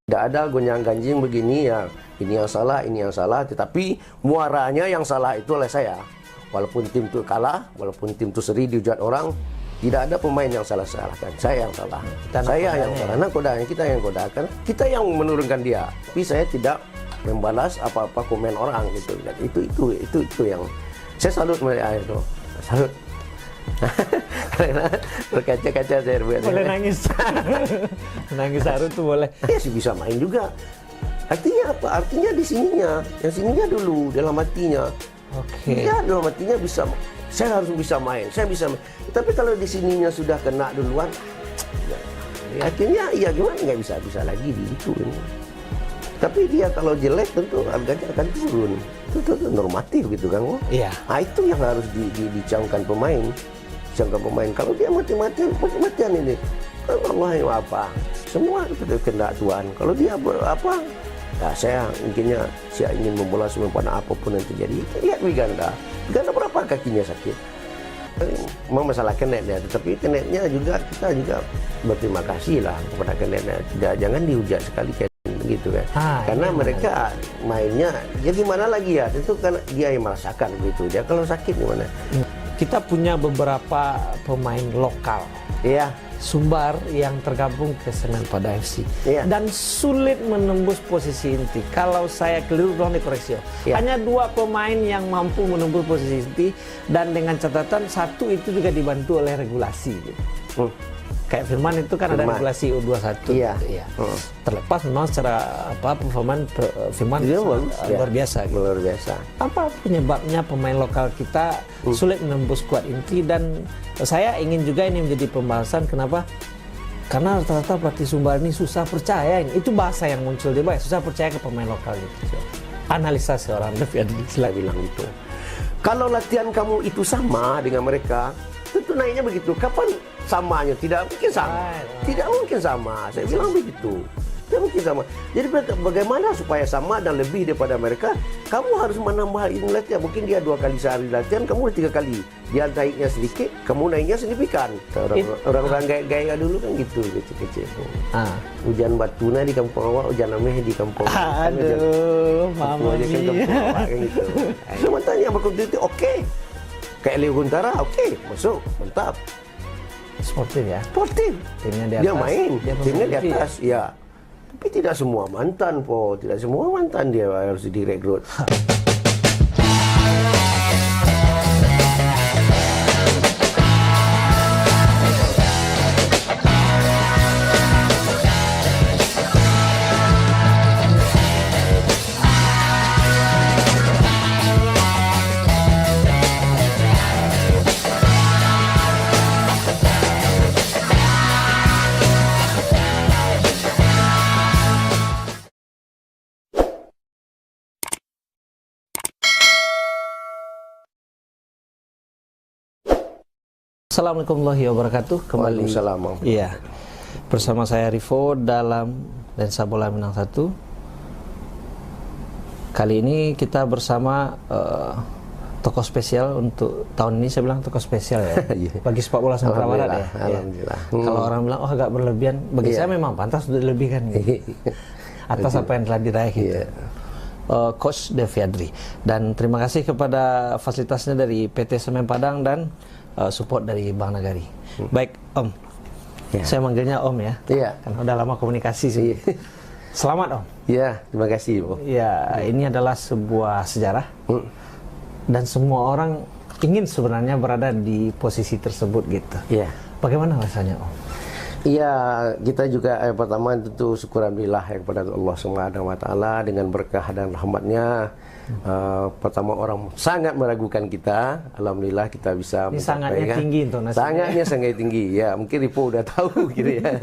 Tidak ada gonjang-ganjing begini ya, ini yang salah, ini yang salah, tetapi muaranya yang salah itu oleh saya. Walaupun tim itu kalah, walaupun tim itu seri dihujat orang, tidak ada pemain yang salah-salahkan. Saya yang salah. Saya yang salah. Nah, kodanya kita yang kodakan, kita yang menurunkan dia. Tapi saya tidak membalas apa-apa komen orang gitu. Dan itu yang saya salut melihat itu. Salut. Karena berkaca-kaca saya buat. Boleh nangis. Nangis haru tuh boleh. Ya sih bisa main juga. Artinya apa? Artinya di sininya, yang sininya dulu dalam hatinya. Oke. Ya dalam hatinya bisa. Saya harus bisa main. Saya bisa main. Tapi kalau di sininya sudah kena duluan, ya, akhirnya ya gimana nggak bisa lagi gitu. Tapi dia kalau jelek tentu harganya akan turun. Itu normatif gitu kan? Iya. Nah, itu yang harus dicamkan pemain. Jangka pemain. Kalau dia mati-matian ini, kan Allah yang apa? Semua itu kehendak Tuhan. Kalau dia apa? Ya saya mungkinnya saya ingin membalas pada apapun yang terjadi. Lihat Wiganda. Wiganda berapa kakinya sakit? Memang masalah kenetnya, tetapi kenetnya juga kita juga berterima kasih lah kepada kenetnya. Jangan dihujat sekali kayak gitu kan. Karena mereka mainnya ya gimana lagi ya? Tentu kan dia yang merasakan gitu. Dia kalau sakit gimana? Kita punya beberapa pemain lokal, Iya. Sumbar yang tergabung ke Semen Padang FC, Iya. dan sulit menembus posisi inti. Kalau saya keliru dong dikoreksi. Iya. Hanya 2 pemain yang mampu menembus posisi inti, dan dengan catatan satu itu juga dibantu oleh regulasi. Gitu. Kayak Firman itu kan ada regulasi U21. Iya. Gitu, ya. Terlepas memang secara performan Firman luar biasa. Gitu. Luar biasa. Apa penyebabnya pemain lokal kita sulit menembus skuad inti, dan saya ingin juga ini menjadi pembahasan kenapa? Karena rata-rata pelatih Sumbar ini susah percaya. Itu bahasa yang muncul di bawah, susah percaya ke pemain lokal gitu. Analisa seorang Devi Adli Sila bilang itu. Kalau latihan kamu itu sama dengan mereka, tentu naiknya begitu. Kapan samanya? Tidak mungkin sama. Tidak mungkin sama. Saya bilang begitu. Tidak mungkin sama. Jadi bagaimana supaya sama dan lebih daripada mereka? Kamu harus menambah ini latihan. Mungkin dia 2 kali sehari latihan, kamu 3 kali. Dia naiknya sedikit, kamu naiknya signifikan. Orang-orang gaya dulu kan gitu, kecil-kecil. Hujan batuna di kampung awak, hujan ameh di kampung awak. Aduh, mama kan kampung awak kan gitu. Saya tanya berkompetisi, oke. Kayak Leo Guntara, oke, masuk, mantap. Sportif ya. Sportif. Timnya di atas. Dia main, timnya di atas, ya. ya. Tapi tidak semua mantan, Po. Tidak semua mantan dia harus direkrut. Assalamualaikum warahmatullahi wabarakatuh. Kembali. Waalaikumsalam. Iya. Bersama saya Rivo dalam Lensa Bola Minang 1. Kali ini kita bersama tokoh spesial untuk tahun ini. Saya bilang tokoh spesial ya. Bagi sepak bola Sumatera Barat ya. Alhamdulillah. Kalau orang bilang oh agak berlebihan, bagi saya memang pantas untuk dilebihkan gitu. Atas apa yang telah diraih gitu. Coach Devi Adli. Dan terima kasih kepada fasilitasnya dari PT Semen Padang dan support dari Bang Nagari. Baik, Om. Saya manggilnya Om ya. Iya. Karena udah lama komunikasi sih. Selamat Om. Iya, terima kasih, Po. Ya, ini adalah sebuah sejarah. Dan semua orang ingin sebenarnya berada di posisi tersebut gitu. Iya. Bagaimana rasanya Om? Iya, kita juga pertama tentu syukur alhamdulillah kepada Allah Subhanahu wa taala dengan berkah dan rahmatnya. Pertama orang sangat meragukan kita, alhamdulillah kita bisa ini sangatnya tinggi intonasinya. Sangat tinggi ya, mungkin Ripo udah tahu gitu ya.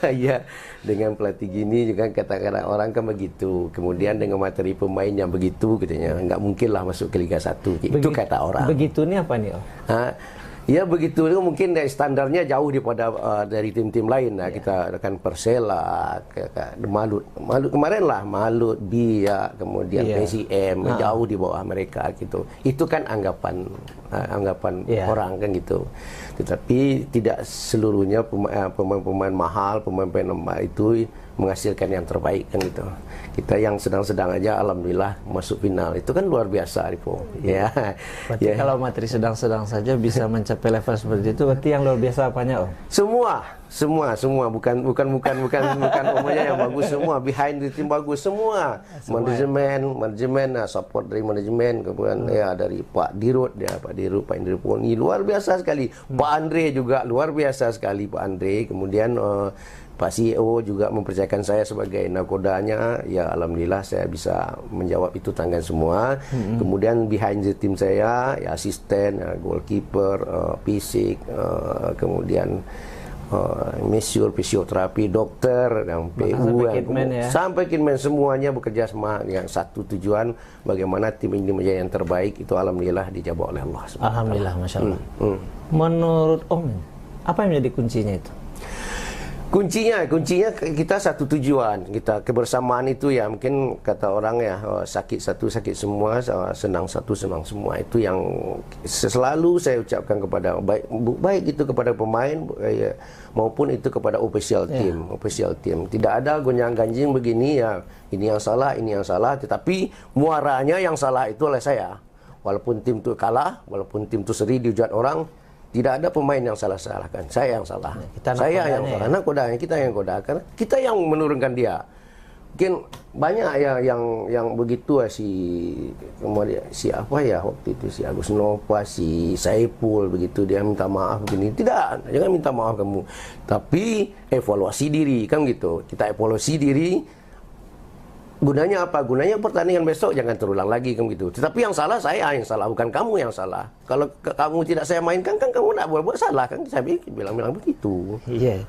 Ya, dengan pelatih gini juga kata-kata orang kan begitu, kemudian dengan materi pemain yang begitu katanya nggak mungkin lah masuk ke Liga 1 itu kata orang. Begitu ini apa nih Om? Ya begitu, mungkin standarnya jauh daripada dari tim-tim lain. Nah, kita rekan Persela, Malut kemarin lah, Malut, Bia, kemudian PSM jauh di bawah mereka gitu. Itu kan anggapan orang kan gitu. Tetapi tidak seluruhnya pemain-pemain mahal, pemain-pemain itu menghasilkan yang terbaik kan gitu. Kita yang sedang-sedang aja alhamdulillah masuk final. Itu kan luar biasa, Ripo. Ya. Berarti kalau materi sedang-sedang saja bisa mencapai level seperti itu, berarti yang luar biasa apanya, Om? Semua, bukan umumnya yang bagus, semua behind the team bagus semua. Manajemen, support dari manajemen, kemudian ya dari Pak Dirut, Pak Indri Poni luar biasa sekali. Pak Andre juga luar biasa sekali, Pak Andre. Kemudian Pak CEO juga mempercayakan saya sebagai nakodanya. Ya alhamdulillah saya bisa menjawab itu tangan semua. Kemudian behind the team saya, ya asisten, goalkeeper, fisik, kemudian mesur, fisioterapi, dokter, dan PU, sampai kitman semuanya bekerja sama dengan satu tujuan, bagaimana tim ini menjadi yang terbaik. Itu alhamdulillah dijawab oleh Allah. Alhamdulillah, Masya Allah. Menurut Om, apa yang menjadi kuncinya itu? Kuncinya kita satu tujuan, kita kebersamaan itu ya, mungkin kata orang ya, sakit satu sakit semua, senang satu senang semua. Itu yang selalu saya ucapkan kepada baik itu kepada pemain maupun itu kepada official team. Tidak ada gonjang-ganjing begini ya, ini yang salah, tetapi muaranya yang salah itu oleh saya. Walaupun tim itu kalah, walaupun tim itu seri dihujat orang, tidak ada pemain yang salah-salahkan. Saya yang salah. Saya yang salah. Nakodanya kita yang koda. Karena kita yang menurunkan dia. Mungkin banyak ya yang begitu si waktu itu si Agus Nova, si Saipul begitu, dia minta maaf begini. Tidak, jangan minta maaf kamu. Tapi evaluasi diri kan gitu. Kita evaluasi diri. Gunanya apa? Gunanya pertandingan besok jangan terulang lagi kan gitu. Tetapi yang salah saya yang salah, bukan kamu yang salah. Kalau kamu tidak saya mainkan kan kamu tidak buat salah kan. Saya bilang begitu. Iya.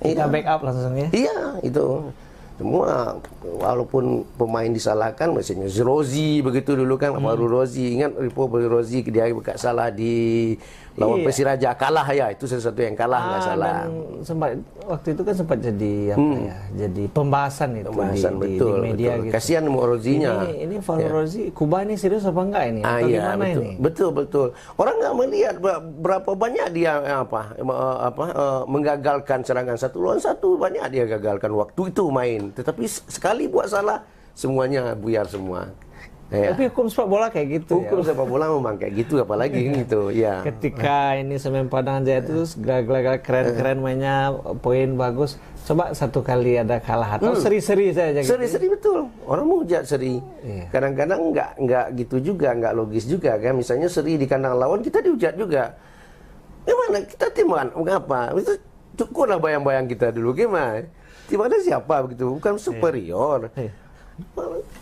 Kita backup langsung ya. Iya, itu. Semua walaupun pemain disalahkan, misalnya Rozi begitu dulu kan, baru Rozi, ingat Rozi dia bekas salah di lawan Persiraja, kalah ya, itu sesuatu yang kalah nggak salah. Dan sempat waktu itu kan sempat jadi jadi pembahasan itu di media betul. gitu. Kasihan Rozinya. Ini Rozi, Kuba ini serius apa enggak ini? Atau gimana betul, ini? Betul. Orang nggak melihat berapa banyak dia menggagalkan serangan satu lawan satu, banyak dia gagalkan waktu itu main. Tetapi sekali buat salah, semuanya buyar semua. Tapi hukum sepak bola kayak gitu. Hukum sepak bola memang kayak gitu, apalagi gitu. Ya. Ketika ini Semen Padang Jaya itu gagal keren-keren mainnya, poin bagus. Coba satu kali ada kalah atau seri-seri saja. Seri-seri betul. Orang mau hujat seri. Kadang-kadang nggak gitu juga, nggak logis juga kan. Misalnya seri di kandang lawan kita dihujat juga. Gimana kita timan? Mengapa? Itu cukuplah bayang-bayang kita dulu gimana? Gimana siapa begitu? Bukan superior.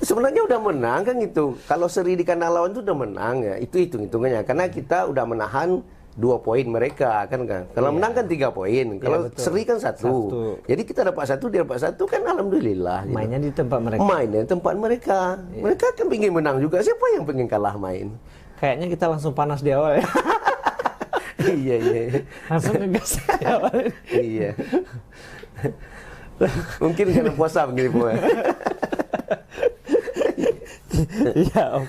Sebenarnya udah menang kan gitu. Kalau seri di kandang lawan itu udah menang ya. Itu hitung-hitungannya. Karena kita udah menahan 2 poin mereka kan. Kalau menang kan 3 poin. Kalau seri kan 1. Jadi kita dapat 1, dia dapat 1 kan alhamdulillah. Gitu. Mainnya di tempat mereka. Mainnya di tempat mereka. Mereka kan pengen menang juga. Siapa yang pengen kalah main? Kayaknya kita langsung panas di awal ya. Iya. Langsung ngegas di awal. Iya. Mungkin karena puasa begini pun. Iya, Om.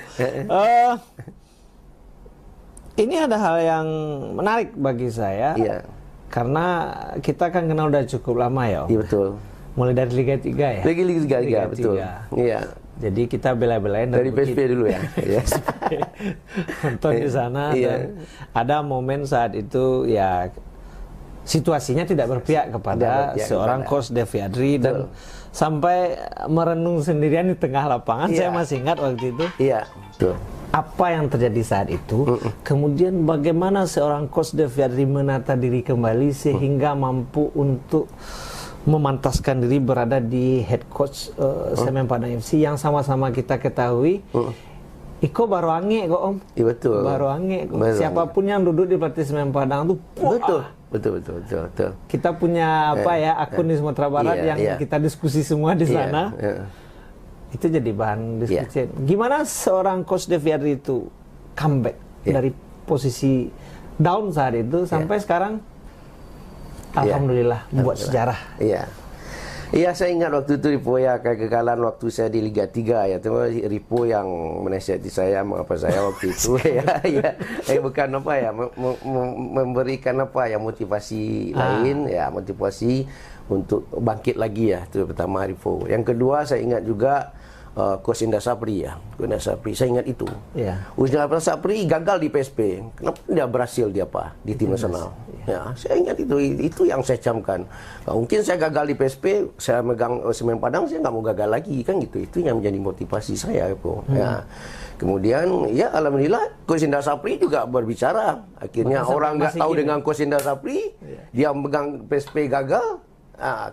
Ini ada hal yang menarik bagi saya. Iya. Karena kita kan kenal udah cukup lama ya, Om. Iya betul. Mulai dari Liga 3 ya. Liga 3 betul. Iya. Jadi kita bela-belain dari PSP dulu ya. Nonton di sana dan ada momen saat itu ya situasinya tidak berpihak kepada seorang Coach Devi Adri dan sampai merenung sendirian di tengah lapangan. Saya masih ingat waktu itu. Iya, betul. Apa yang terjadi saat itu? Kemudian bagaimana seorang Coach Devi Adri menata diri kembali sehingga mampu untuk memantaskan diri berada di head coach Semen Padang FC yang sama-sama kita ketahui. Iko baru ange kok, Om. Iya betul. Baru ange kok. Siapapun yang duduk di pelatih Semen Padang tuh betul. Kita punya akun di Sumatera Barat yang kita diskusi semua di sana. Itu jadi bahan diskusi. Gimana seorang Coach Devi Adri itu comeback dari posisi down saat itu sampai sekarang alhamdulillah membuat sejarah. Iya. Iya, saya ingat waktu itu Ripo ya, kegagalan waktu saya di Liga 3 ya. Itu Ripo yang menasihati saya, mengapa saya waktu itu bukan apa ya, memberikan apa ya, motivasi lain ya, motivasi untuk bangkit lagi ya. Itu pertama Ripo. Yang kedua saya ingat juga Coach Indra Sapri ya. Coach Indra Sapri, saya ingat itu. Coach Indra Sapri gagal di PSP. Kenapa dia berhasil di tim nasional? Ya, saya ingat itu yang saya camkan. Mungkin saya gagal di PSP, saya megang Semen Padang, saya nggak mau gagal lagi kan gitu. Itu yang menjadi motivasi saya kok. Ya. Kemudian ya alhamdulillah Coach Indra Sapri juga berbicara. Akhirnya orang nggak tahu dengan Coach Indra Sapri, dia megang PSP gagal.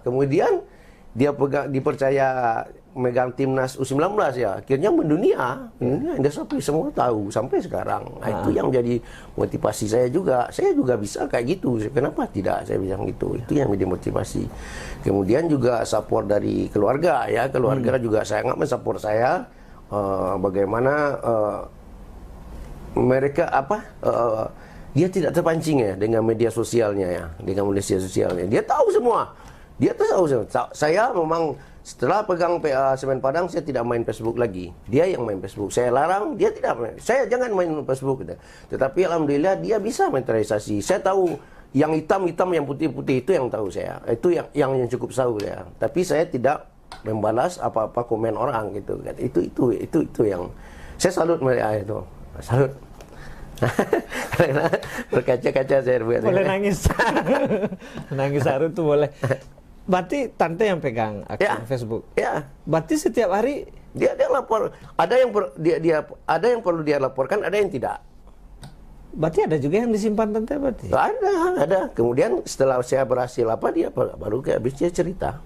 Kemudian dia dipercaya megang timnas U19 ya, akhirnya mendunia Indra Sapri semua tahu sampai sekarang. Itu yang jadi motivasi saya juga bisa kayak gitu, kenapa tidak saya bilang gitu. Itu yang menjadi motivasi. Kemudian juga support dari keluarga ya, keluarga juga sangat mensupport saya. Bagaimana mereka dia tidak terpancing ya dengan media sosialnya ya, dia tahu semua. Dia tahu saya memang setelah pegang Semen Padang saya tidak main Facebook lagi. Dia yang main Facebook. Saya larang, dia tidak main. Saya jangan main Facebook gitu. Tetapi alhamdulillah dia bisa mentalisasi. Saya tahu yang hitam-hitam, yang putih-putih itu yang tahu saya. Itu yang cukup tahu saya. Tapi saya tidak membalas apa-apa komen orang gitu. Itu yang saya salut mereka itu. Salut. Karena berkaca-kaca saya buat. Boleh nangis. Nangis haru tuh boleh. Berarti tante yang pegang akun Facebook. Ya. Berarti setiap hari dia lapor. Ada yang perlu dia laporkan, ada yang tidak. Berarti ada juga yang disimpan tante berarti? Ada. Kemudian setelah saya berhasil dia baru habis dia cerita.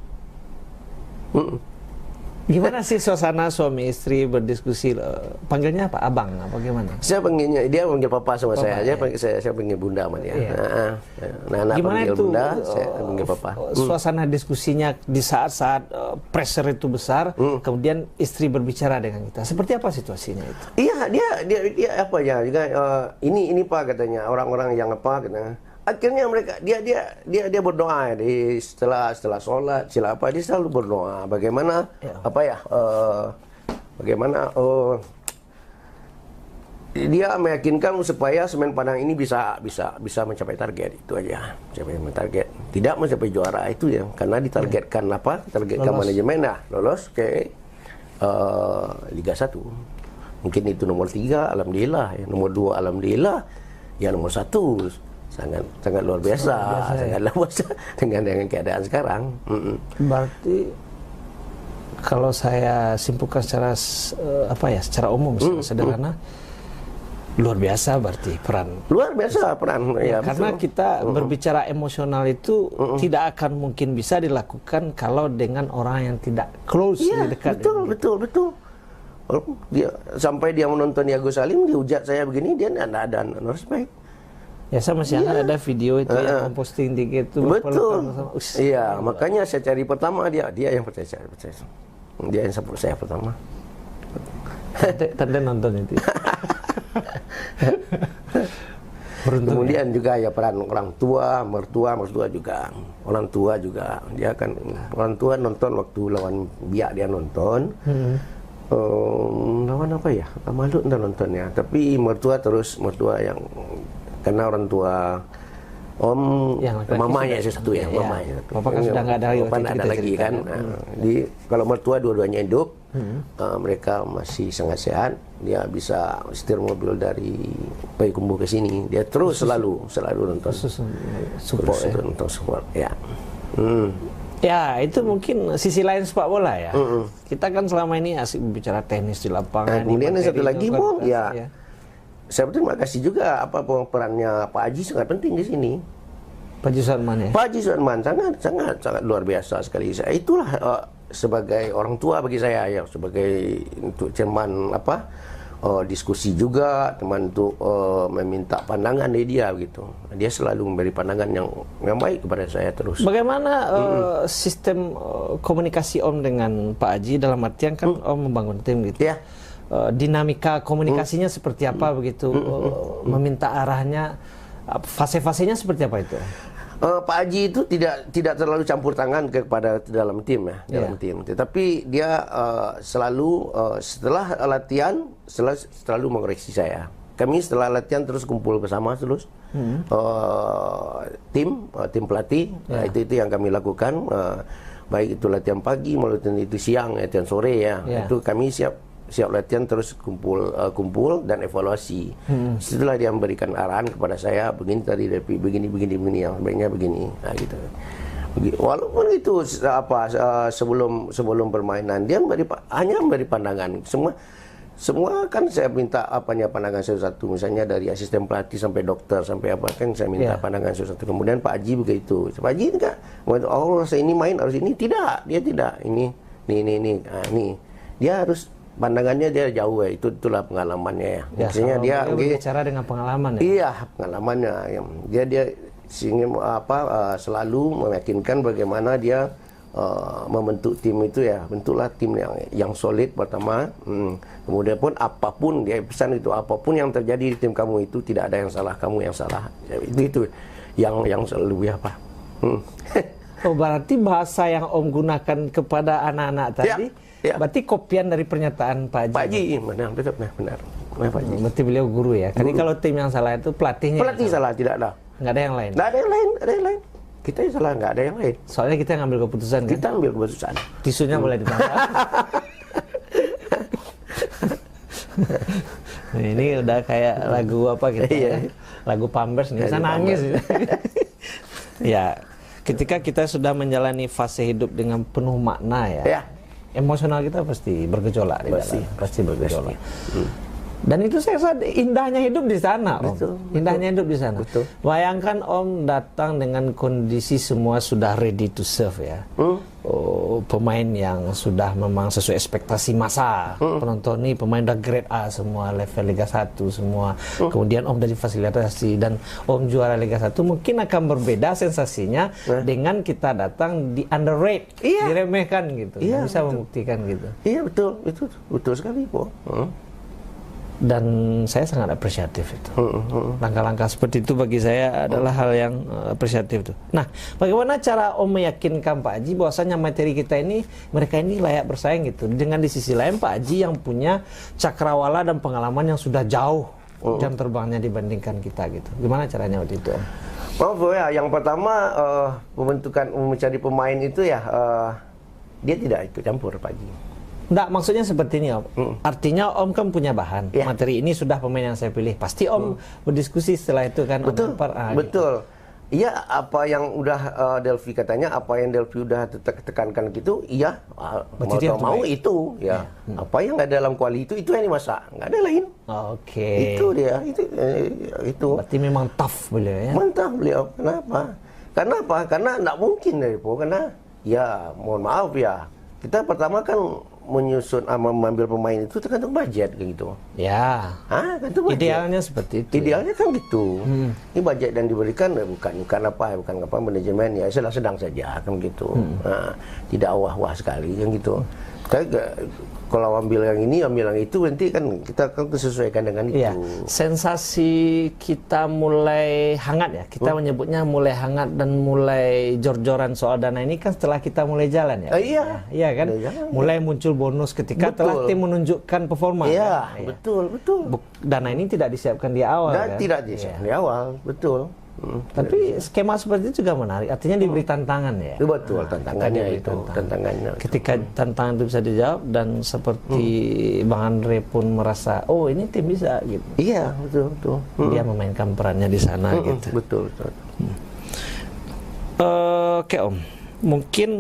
Gimana sih suasana suami istri berdiskusi? Panggilnya apa? Abang apa gimana? Saya panggilnya, dia panggil papa sama saya. Saya panggil bunda sama dia. Anak gimana panggil itu bunda, saya panggil papa. Suasana diskusinya di saat-saat pressure itu besar, kemudian istri berbicara dengan kita. Seperti apa situasinya itu? Iya, dia apa ya? Juga ini Pak katanya, orang-orang yang apa katanya. Akhirnya mereka dia berdoa setelah sholat dia selalu berdoa bagaimana dia meyakinkan supaya Semen Padang ini bisa mencapai target. Itu aja, mencapai target, tidak mencapai juara itu ya, karena ditargetkan targetkan manajemen lolos ke Liga 1. Mungkin itu nomor 3 alhamdulillah ya, nomor 2 alhamdulillah ya, nomor 1 sangat luar biasa dengan keadaan sekarang. Berarti kalau saya simpulkan secara secara umum, sederhana, luar biasa berarti peran. Luar biasa peran. Ya, karena betul. kita berbicara emosional itu tidak akan mungkin bisa dilakukan kalau dengan orang yang tidak close, dekat. Betul. Sampai dia menonton Yago Salim, dihujat saya begini, dia tidak ada respect. Ya saya masih ada video itu yang memposting dikit itu. Betul. Iya, makanya saya cari pertama dia yang percaya saya. Dia yang support saya pertama. Tante nonton itu. Kemudian juga ya peran orang tua, mertua juga. Orang tua juga. Dia kan orang tua nonton waktu lawan Biak, dia nonton. Lawan apa ya? Malu entah nontonnya. Tapi mertua yang karena orang tua mamanya satu ya, mamanya. Bapak kan sudah nggak ada lagi. Bapak nggak ada lagi kan. Kalau mertua dua-duanya hidup, mereka masih sangat sehat. Dia bisa setir mobil dari Payakumbuh ke sini. Dia terus selalu nonton. Support ya. Ya, itu mungkin sisi lain sepak bola ya. Kita kan selama ini asik berbicara tenis di lapangan. Kemudian yang satu lagi, saya berterima kasih juga perannya Pak Haji sangat penting di sini. Pak Haji Suatman ya. Pak Haji Suatman sangat luar biasa sekali. Itulah sebagai orang tua bagi saya ya, sebagai untuk teman diskusi juga, teman untuk meminta pandangan dari dia gitu. Dia selalu memberi pandangan yang baik kepada saya terus. Bagaimana sistem komunikasi Om dengan Pak Haji, dalam artian kan Om membangun tim gitu. Ya. Dinamika komunikasinya seperti apa begitu, meminta arahnya Fase-fasenya seperti apa itu? Pak Haji itu tidak terlalu campur tangan kepada dalam tim ya, dalam tim. Tetapi dia selalu setelah latihan selalu mengoreksi saya. Kami setelah latihan terus kumpul bersama terus tim pelatih. Nah, itu yang kami lakukan. Baik itu latihan pagi maupun itu siang, latihan sore ya. Itu kami siap latihan terus kumpul dan evaluasi. Setelah dia memberikan arahan kepada saya, begini tadi begini yang sebaiknya begini. Nah, gitu. Walaupun itu sebelum permainan dia hanya memberi pandangan. Semua kan saya minta pandangan satu-satu, misalnya dari asisten pelatih sampai dokter sampai apa kan saya minta pandangan satu-satu. Kemudian Pak Haji begitu. Pak Haji enggak, harus ini main harus ini, tidak, dia tidak. Ini. Dia harus pandangannya dia jauh ya, itulah pengalamannya ya. Maksudnya dia bicara dengan pengalaman ya. Iya, pengalamannya. Dia selalu meyakinkan bagaimana dia membentuk tim itu ya, bentuklah tim yang solid pertama. Kemudian pun apapun dia pesan itu, apapun yang terjadi di tim kamu itu tidak ada yang salah, kamu yang salah. Itu yang selalu apa. Oh, berarti bahasa yang Om gunakan kepada anak-anak tadi berarti kopian dari pernyataan Pak Haji. Pak Haji, benar. Pak Haji. Berarti beliau guru ya. Jadi kalau tim yang salah itu pelatihnya. Pelatih salah, tidak ada. Nggak ada yang lain. Nggak ada yang lain. Kita yang salah, nggak ada yang lain. Soalnya kita yang ngambil keputusan kan. Kita ambil keputusan. Tisunya boleh ditambah. Ini udah kayak lagu apa gitu ya. Lagu Pampers nih. Bisa nangis. Ya, ketika kita sudah menjalani fase hidup dengan penuh makna ya. Emosional kita pasti bergejolak di dalam. Pasti bergejolak. Dan itu saya rasa indahnya hidup di sana, Om. Indahnya hidup di sana. Bayangkan Om datang dengan kondisi semua sudah ready to serve ya. Pemain yang sudah memang sesuai ekspektasi masa. Penonton ini pemain udah grade A semua, level Liga 1 semua. Kemudian Om dari fasilitasi dan Om juara Liga 1, mungkin akan berbeda sensasinya dengan kita datang di underrate, diremehkan gitu. Bisa membuktikan gitu. Iya, betul sekali, Po. Dan saya sangat apresiatif itu. Langkah-langkah seperti itu bagi saya adalah hal yang apresiatif itu. Nah, bagaimana cara Om meyakinkan Pak Haji bahwasanya materi kita ini, mereka ini layak bersaing gitu. Dengan di sisi lain Pak Haji yang punya cakrawala dan pengalaman yang sudah jauh jam terbangnya dibandingkan kita gitu. Gimana caranya waktu itu, Om? Yang pertama mencari pemain itu ya, dia tidak ikut campur Pak Haji. Enggak, maksudnya seperti ini Om. Artinya Om kan punya bahan. Materi ini sudah pemain yang saya pilih. Pasti Om berdiskusi setelah itu kan. Betul. Betul. Iya, apa yang udah Delphi katanya, apa yang Delphi udah tekankan gitu, iya, mau itu, ya. Apa yang ada dalam kuali itu yang dimasak, nggak ada lain. Oke. Itu dia, itu. Berarti memang tough beliau ya. Mantap beliau. Kenapa? Karena nggak mungkin karena ya, mohon maaf ya. Kita pertama kan menyusun mengambil pemain itu tergantung budget kayak gitu. Ya. Gantung budget. Idealnya seperti itu. Idealnya kan gitu. Ini budget dan diberikan bukan apa manajemen ya sedang saja kan gitu. Tidak wah-wah sekali kan gitu. Kalau ambil yang ini, ambil yang itu, nanti kan kita kan sesuaikan dengan itu. Ya, sensasi kita mulai hangat ya. Kita menyebutnya mulai hangat dan mulai jor-joran soal dana ini kan setelah kita mulai jalan ya. Iya kan? Mulai muncul bonus ketika telah tim menunjukkan performa. Iya, kan? Betul. Dana ini tidak disiapkan di awal kan? Tidak disiapkan di awal, betul. Tapi skema seperti itu juga menarik. Artinya diberi tantangan ya. Betul, tantangannya itu. Tantangannya. Ketika tantangan itu bisa dijawab dan seperti Bang Andre pun merasa, oh ini tim bisa gitu. Iya, betul. Dia memainkan perannya di sana gitu. Betul. Oke Om, mungkin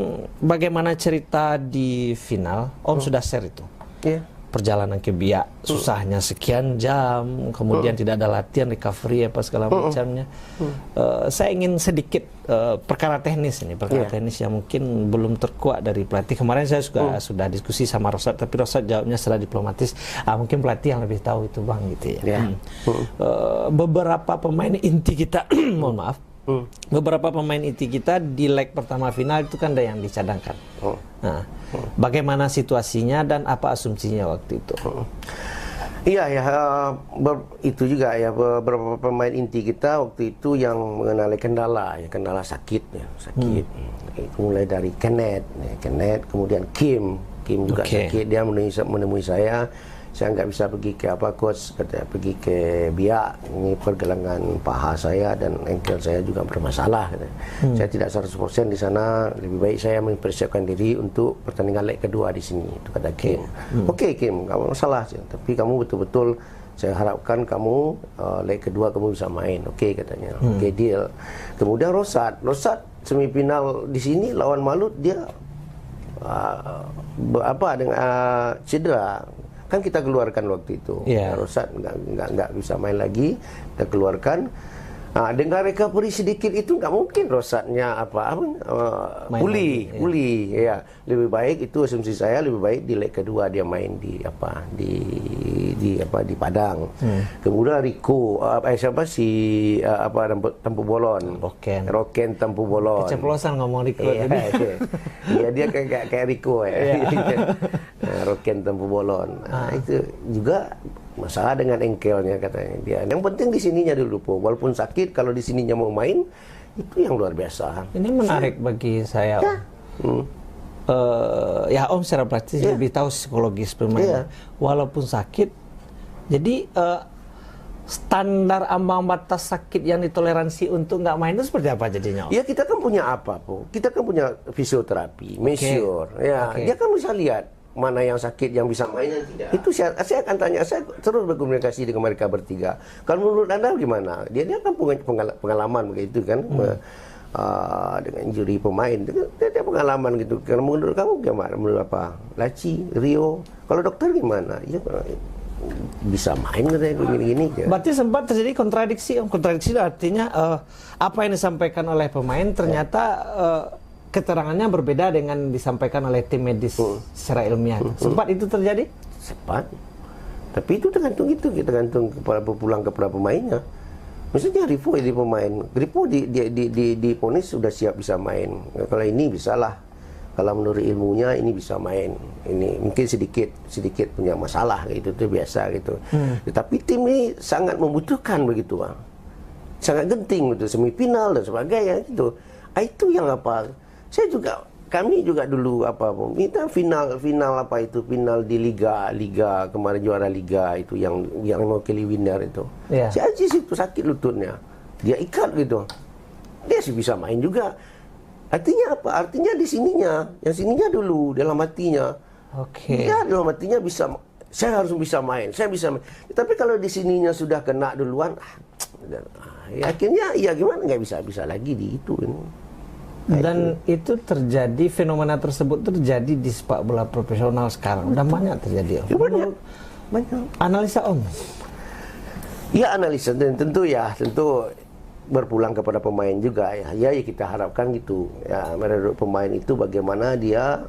bagaimana cerita di final? Om sudah share itu. Iya. Perjalanan ke Biak, susahnya sekian jam, kemudian tidak ada latihan, recovery apa segala macamnya. Saya ingin sedikit perkara teknis teknis yang mungkin belum terkuak dari pelatih. Kemarin saya sudah diskusi sama Rosat, tapi Rosat jawabnya secara diplomatis. Mungkin pelatih yang lebih tahu itu Bang gitu ya. Beberapa pemain inti kita, mohon maaf. Beberapa pemain inti kita di leg pertama final itu kan ada yang dicadangkan. Nah, bagaimana situasinya dan apa asumsinya waktu itu? Iya ya, itu juga ya, beberapa pemain inti kita waktu itu yang mengenali kendala sakit ya, sakit. Itu mulai dari Kenneth, kemudian Kim juga sakit, dia menemui saya nggak bisa pergi ke coach, katanya pergi ke biak, ini pergelangan paha saya dan engkel saya juga bermasalah, katanya. Saya tidak 100% di sana, lebih baik saya mempersiapkan diri untuk pertandingan leg kedua di sini, itu kata Kim. Oke, Kim, kamu masalah, tapi kamu betul-betul saya harapkan kamu leg kedua kamu bisa main, oke, katanya. Oke, deal. Kemudian Rosat semifinal di sini lawan Malut, dia dengan cedera. Kan kita keluarkan waktu itu, Rosat nggak bisa main lagi, kita keluarkan. Dengan recovery sedikit itu nggak mungkin Rosatnya pulih, ya. Lebih baik, itu asumsi saya, lebih baik di leg kedua dia main di Padang. Kemudian Rico, Tempu Bolon, Roken Tempu Bolon. Keceplosan ngomong Rico. Iya, dia kayak Rico ya. Roken Tempu Bolon. Itu juga masalah dengan engkelnya, katanya dia. Yang penting di sininya dulu, walaupun sakit, kalau di sininya mau main, itu yang luar biasa. Ini menarik bagi saya, Om. Om secara praktis lebih tahu psikologis pemain. Walaupun sakit, jadi standar ambang batas sakit yang ditoleransi untuk nggak main itu seperti apa jadinya, Om? Ya, kita kan punya kita kan punya fisioterapi, dia kan bisa lihat mana yang sakit yang bisa main dan tidak. Itu saya akan tanya, saya terus berkomunikasi dengan mereka bertiga. Kalau menurut Anda gimana? Dia kan punya pengalaman begitu kan, dengan injury pemain. Dia pengalaman gitu. Kalau menurut kamu gimana? Menurut apa? Laci, Rio. Kalau dokter gimana? Ya, bisa main katanya gini-gini. Berarti sempat terjadi kontradiksi. Kontradiksi itu artinya apa yang disampaikan oleh pemain ternyata keterangannya berbeda dengan disampaikan oleh tim medis secara ilmiah. Sempat itu terjadi? Sempat. Tapi itu tergantung pulang kepada pemainnya. Maksudnya Rivo jadi pemain. Rivo di ponis sudah siap bisa main. Kalau ini bisalah. Kalau menurut ilmunya ini bisa main. Ini mungkin sedikit punya masalah gitu, itu biasa gitu. Tetapi tim ini sangat membutuhkan begitu, Bang. Sangat genting gitu, semifinal dan sebagainya gitu. Itu yang kami juga dulu minta final di liga kemarin juara liga itu yang mewakili winner itu. Si Aziz itu sakit lututnya, dia ikat gitu, dia sih bisa main juga. Artinya apa? Artinya di sininya, yang sininya dulu dalam hatinya. Dia dalam hatinya bisa, saya harus bisa main, saya bisa main. Tapi kalau di sininya sudah kena duluan, akhirnya ya gimana, nggak bisa lagi di itu. Dan itu terjadi, fenomena tersebut terjadi di sepak bola profesional sekarang. Udah banyak terjadi, Om. Ya, banyak. Analisa, Om? Ya, analisa tentu berpulang kepada pemain juga ya. Ya, kita harapkan gitu. Ya, menurut pemain itu bagaimana dia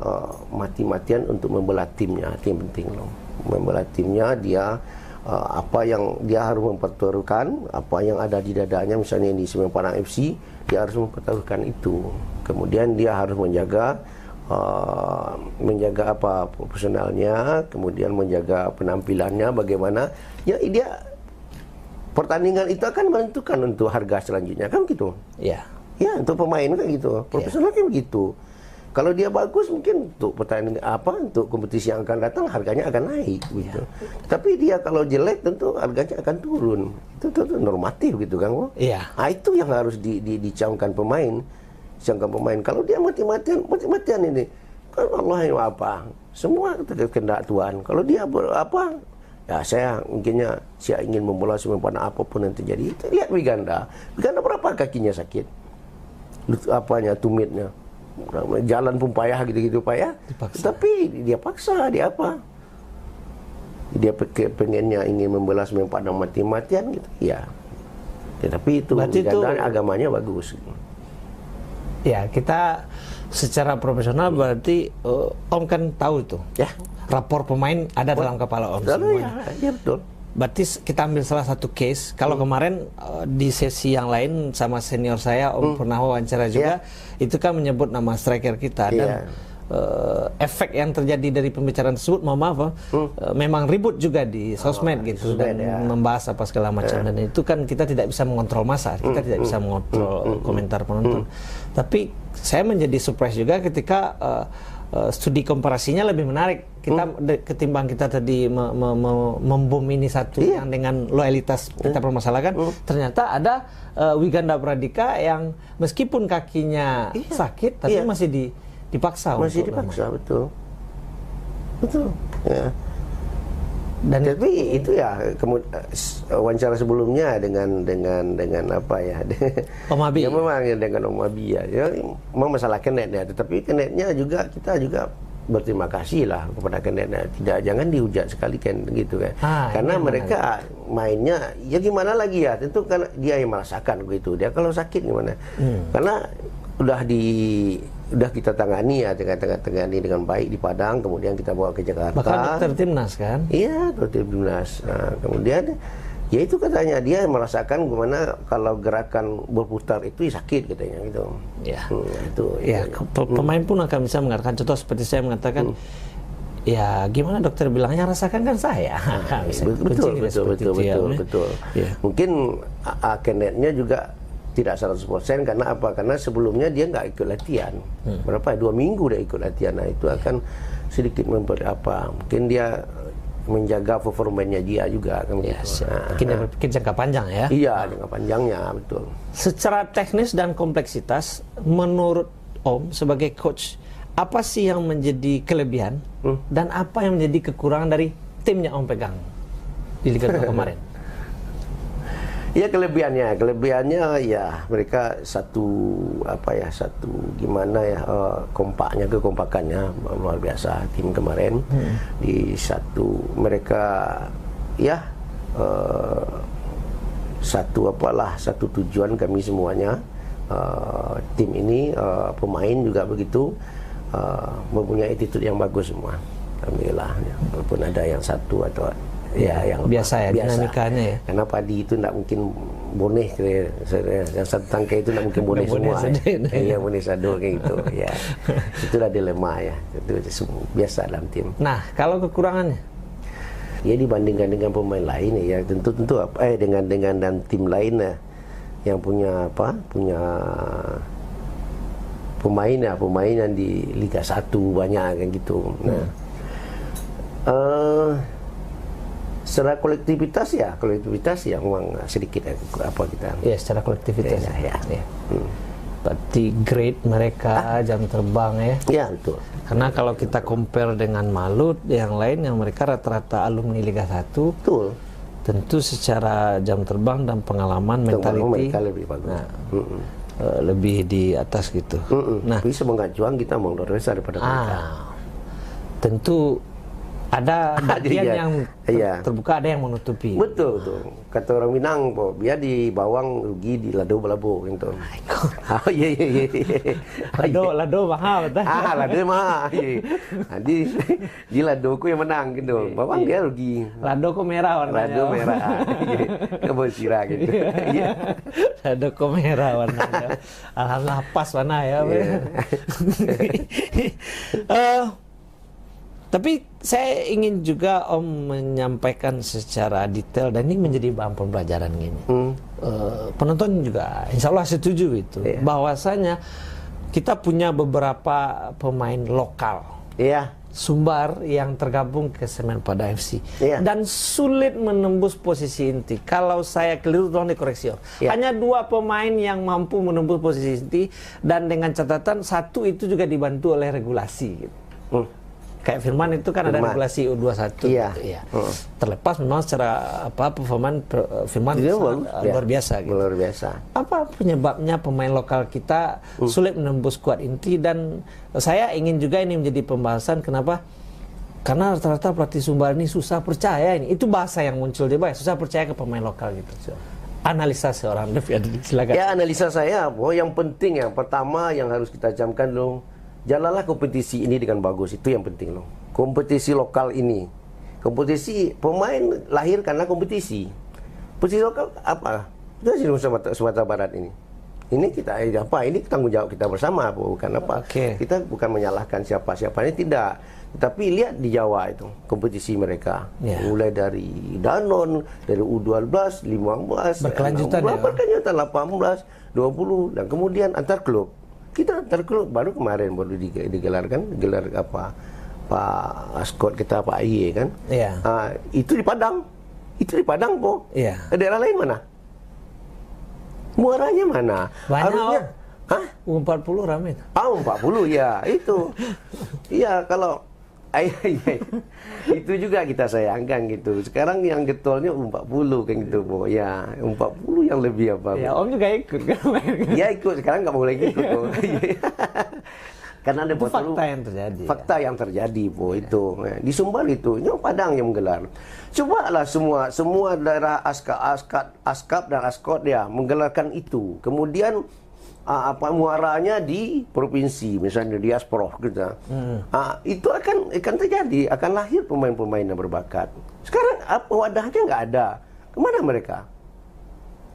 mati-matian untuk membela timnya, itu yang penting loh. Membela timnya, dia apa yang dia harus mempertaruhkan, apa yang ada di dadanya, misalnya di Semen Padang FC, dia harus mempertaruhkan itu. Kemudian dia harus menjaga profesionalnya, kemudian menjaga penampilannya, bagaimana ya dia pertandingan itu akan menentukan untuk harga selanjutnya, kan gitu. Ya, untuk pemain kan gitu, profesional kan begitu. Kalau dia bagus, mungkin untuk pertandingan untuk kompetisi yang akan datang harganya akan naik gitu. Tapi dia kalau jelek tentu harganya akan turun. Itu normatif gitu kan. Itu yang harus dicamkan pemain. Kalau dia mati-matian ini, kan Allah yang semua kehendak Tuhan. Kalau dia ya saya ingin membola semena apapun yang terjadi. Lihat Wiganda berapa kakinya sakit, tumitnya. Jalan pun payah gitu-gitu payah. Tapi dia paksa, dia pengennya ingin membalas Padang mati-matian gitu. Tapi itu agamanya bagus. Ya, kita secara profesional berarti Om kan tahu itu. Rapor pemain ada dalam kepala Om semuanya. Ya, betul. Berarti kita ambil salah satu case. Kalau kemarin di sesi yang lain sama senior saya, Om pernah wawancara juga, itu kan menyebut nama striker kita. Dan efek yang terjadi dari pembicaraan tersebut, mohon maaf, memang ribut juga di sosmed gitu, dan membahas apa segala macam, dan itu kan kita tidak bisa mengontrol massa, kita tidak bisa mengontrol komentar penonton. Tapi saya menjadi surprise juga ketika studi komparasinya lebih menarik kita ketimbang kita tadi membom ini satu yang dengan loyalitas kita permasalahkan. Ternyata ada Wiganda Pradika yang meskipun kakinya sakit tapi masih dipaksa, betul ya. Dan tapi itu ya wawancara sebelumnya dengan apa ya, Om Abi. Ya memang dengan Om Abi ya, memang masalah kenetnya, tetapi kenetnya juga kita juga berterima kasih lah kepada kenetnya, jangan dihujat sekali kan gitu kan, karena mereka mainnya ya gimana lagi ya, tentu kan dia yang merasakan begitu, dia kalau sakit gimana, karena udah kita tangani ya, tangani dengan baik di Padang, kemudian kita bawa ke Jakarta. Bahkan dokter timnas kan? Iya, dokter timnas. Nah, kemudian ya itu katanya dia merasakan gimana kalau gerakan berputar itu sakit katanya gitu. Ya. Itu. Ya, pemain pun akan bisa mengatakan, contoh seperti saya mengatakan, ya gimana dokter bilangnya, rasakan kan saya. Betul. Ya. Mungkin kenetnya juga tidak 100%, karena apa? Karena sebelumnya dia nggak ikut latihan. Berapa? 2 minggu dia ikut latihan. Nah, itu akan sedikit mungkin dia menjaga performanya dia juga kan gitu. Mungkin jangka panjang ya. Iya, jangka panjangnya, betul. Secara teknis dan kompleksitas, menurut Om sebagai coach, apa sih yang menjadi kelebihan dan apa yang menjadi kekurangan dari timnya Om pegang di Liga 2 kemarin? Ya, kelebihannya ya mereka satu gimana ya, kekompakannya luar biasa tim kemarin. Di mereka ya satu tujuan kami semuanya, tim ini, pemain juga begitu, mempunyai attitude yang bagus semua, alhamdulillah ya. Walaupun ada yang satu atau yang biasa ya, dinamikanya ya. Karena padi itu tidak mungkin boneh, yang satu tangkai itu tidak mungkin boneh semua. Yang boneh sado kayak gitu. Ya, itulah dilema ya. Itu biasa dalam tim. Nah, kalau kekurangannya? Ya dibandingkan dengan pemain lain ya, tentu dengan dan tim lain ya, yang punya pemain yang di Liga 1 banyak kan gitu. Nah, secara kolektivitas ya memang sedikit kita. Ya, secara kolektivitas. Ya. Berarti grade mereka jam terbang ya. Ya, betul. Karena kalau kita compare dengan Malut yang lain yang mereka rata-rata alumni Liga 1. Betul. Tentu secara jam terbang dan pengalaman mentality mereka lebih bagus. Lebih di atas gitu. Nah, tapi semangat juang kita mau luar biasa daripada mereka. Tentu ada bagian yang terbuka, ada yang menutupi. Betul. Kata orang Minang, biar di bawang rugi di lado belabo gitu. Lado mahal betul. Lado mahal. Di lado ku yang menang gitu. Bawang dia rugi. Lado ku merah warnanya. Lado merah. Kebun sirah gitu. Lado ku merah warnanya. Alhamdulillah pas warna ya. Tapi saya ingin juga Om menyampaikan secara detail, dan ini menjadi bahan pembelajaran gini. Penonton juga insya Allah setuju itu, bahwasanya kita punya beberapa pemain lokal Sumbar yang tergabung ke Semen Padang FC dan sulit menembus posisi inti. Kalau saya keliru tolong dikoreksi. Hanya 2 pemain yang mampu menembus posisi inti, dan dengan catatan satu itu juga dibantu oleh regulasi gitu. Kayak Firman itu kan ada regulasi U21. Terlepas memang secara performan Firman luar biasa gitu. Luar biasa. Apa penyebabnya pemain lokal kita sulit menembus skuad inti? Dan saya ingin juga ini menjadi pembahasan, kenapa? Karena rata-rata pelatih Sumbar ini susah percaya ini. Itu bahasa yang muncul di bawah, susah percaya ke pemain lokal gitu. Analisa seorang Dev, silakan. Ya, analisa saya bahwa yang penting, yang pertama yang harus kita camkan dulu, jalanlah kompetisi ini dengan bagus, itu yang penting loh. Kompetisi lokal ini, kompetisi pemain lahir karena kompetisi. Kompetisi lokal apa? Itu sih Sumatera Barat ini. Ini kita ini tanggung jawab kita bersama, bukan apa. Oke. Kita bukan menyalahkan siapa-siapanya, tidak. Tapi lihat di Jawa itu kompetisi mereka, mulai dari Danon, dari U12, 15, berkelanjutan 16, berkelanjutan 18, 20, dan kemudian antar klub. Kita antar klub baru kemarin baru digelar apa Pak Askot kita Pak Iye kan. Iya. Itu di Padang, po. Iya. Daerah lain mana? Muaranya mana? Banyak. Harusnya, U40 ramai. 40 ya itu. Iya kalau itu juga kita sayangkan gitu. Sekarang yang getolnya 40 kan gitu, po. Ya 40 yang lebih apa? Ya Om juga ikut kan? Ya ikut, sekarang nggak boleh ikut, po. Karena ada fakta yang terjadi. Fakta yang terjadi, po, itu. Di Sumbar itu, ini Padang yang menggelar. Cobalah semua daerah Askap dan Askot ya menggelarkan itu. Kemudian muaranya di provinsi, misalnya di Asprof gitu. Itu akan terjadi, akan lahir pemain-pemain yang berbakat. Sekarang wadahnya nggak ada. Kemana mereka?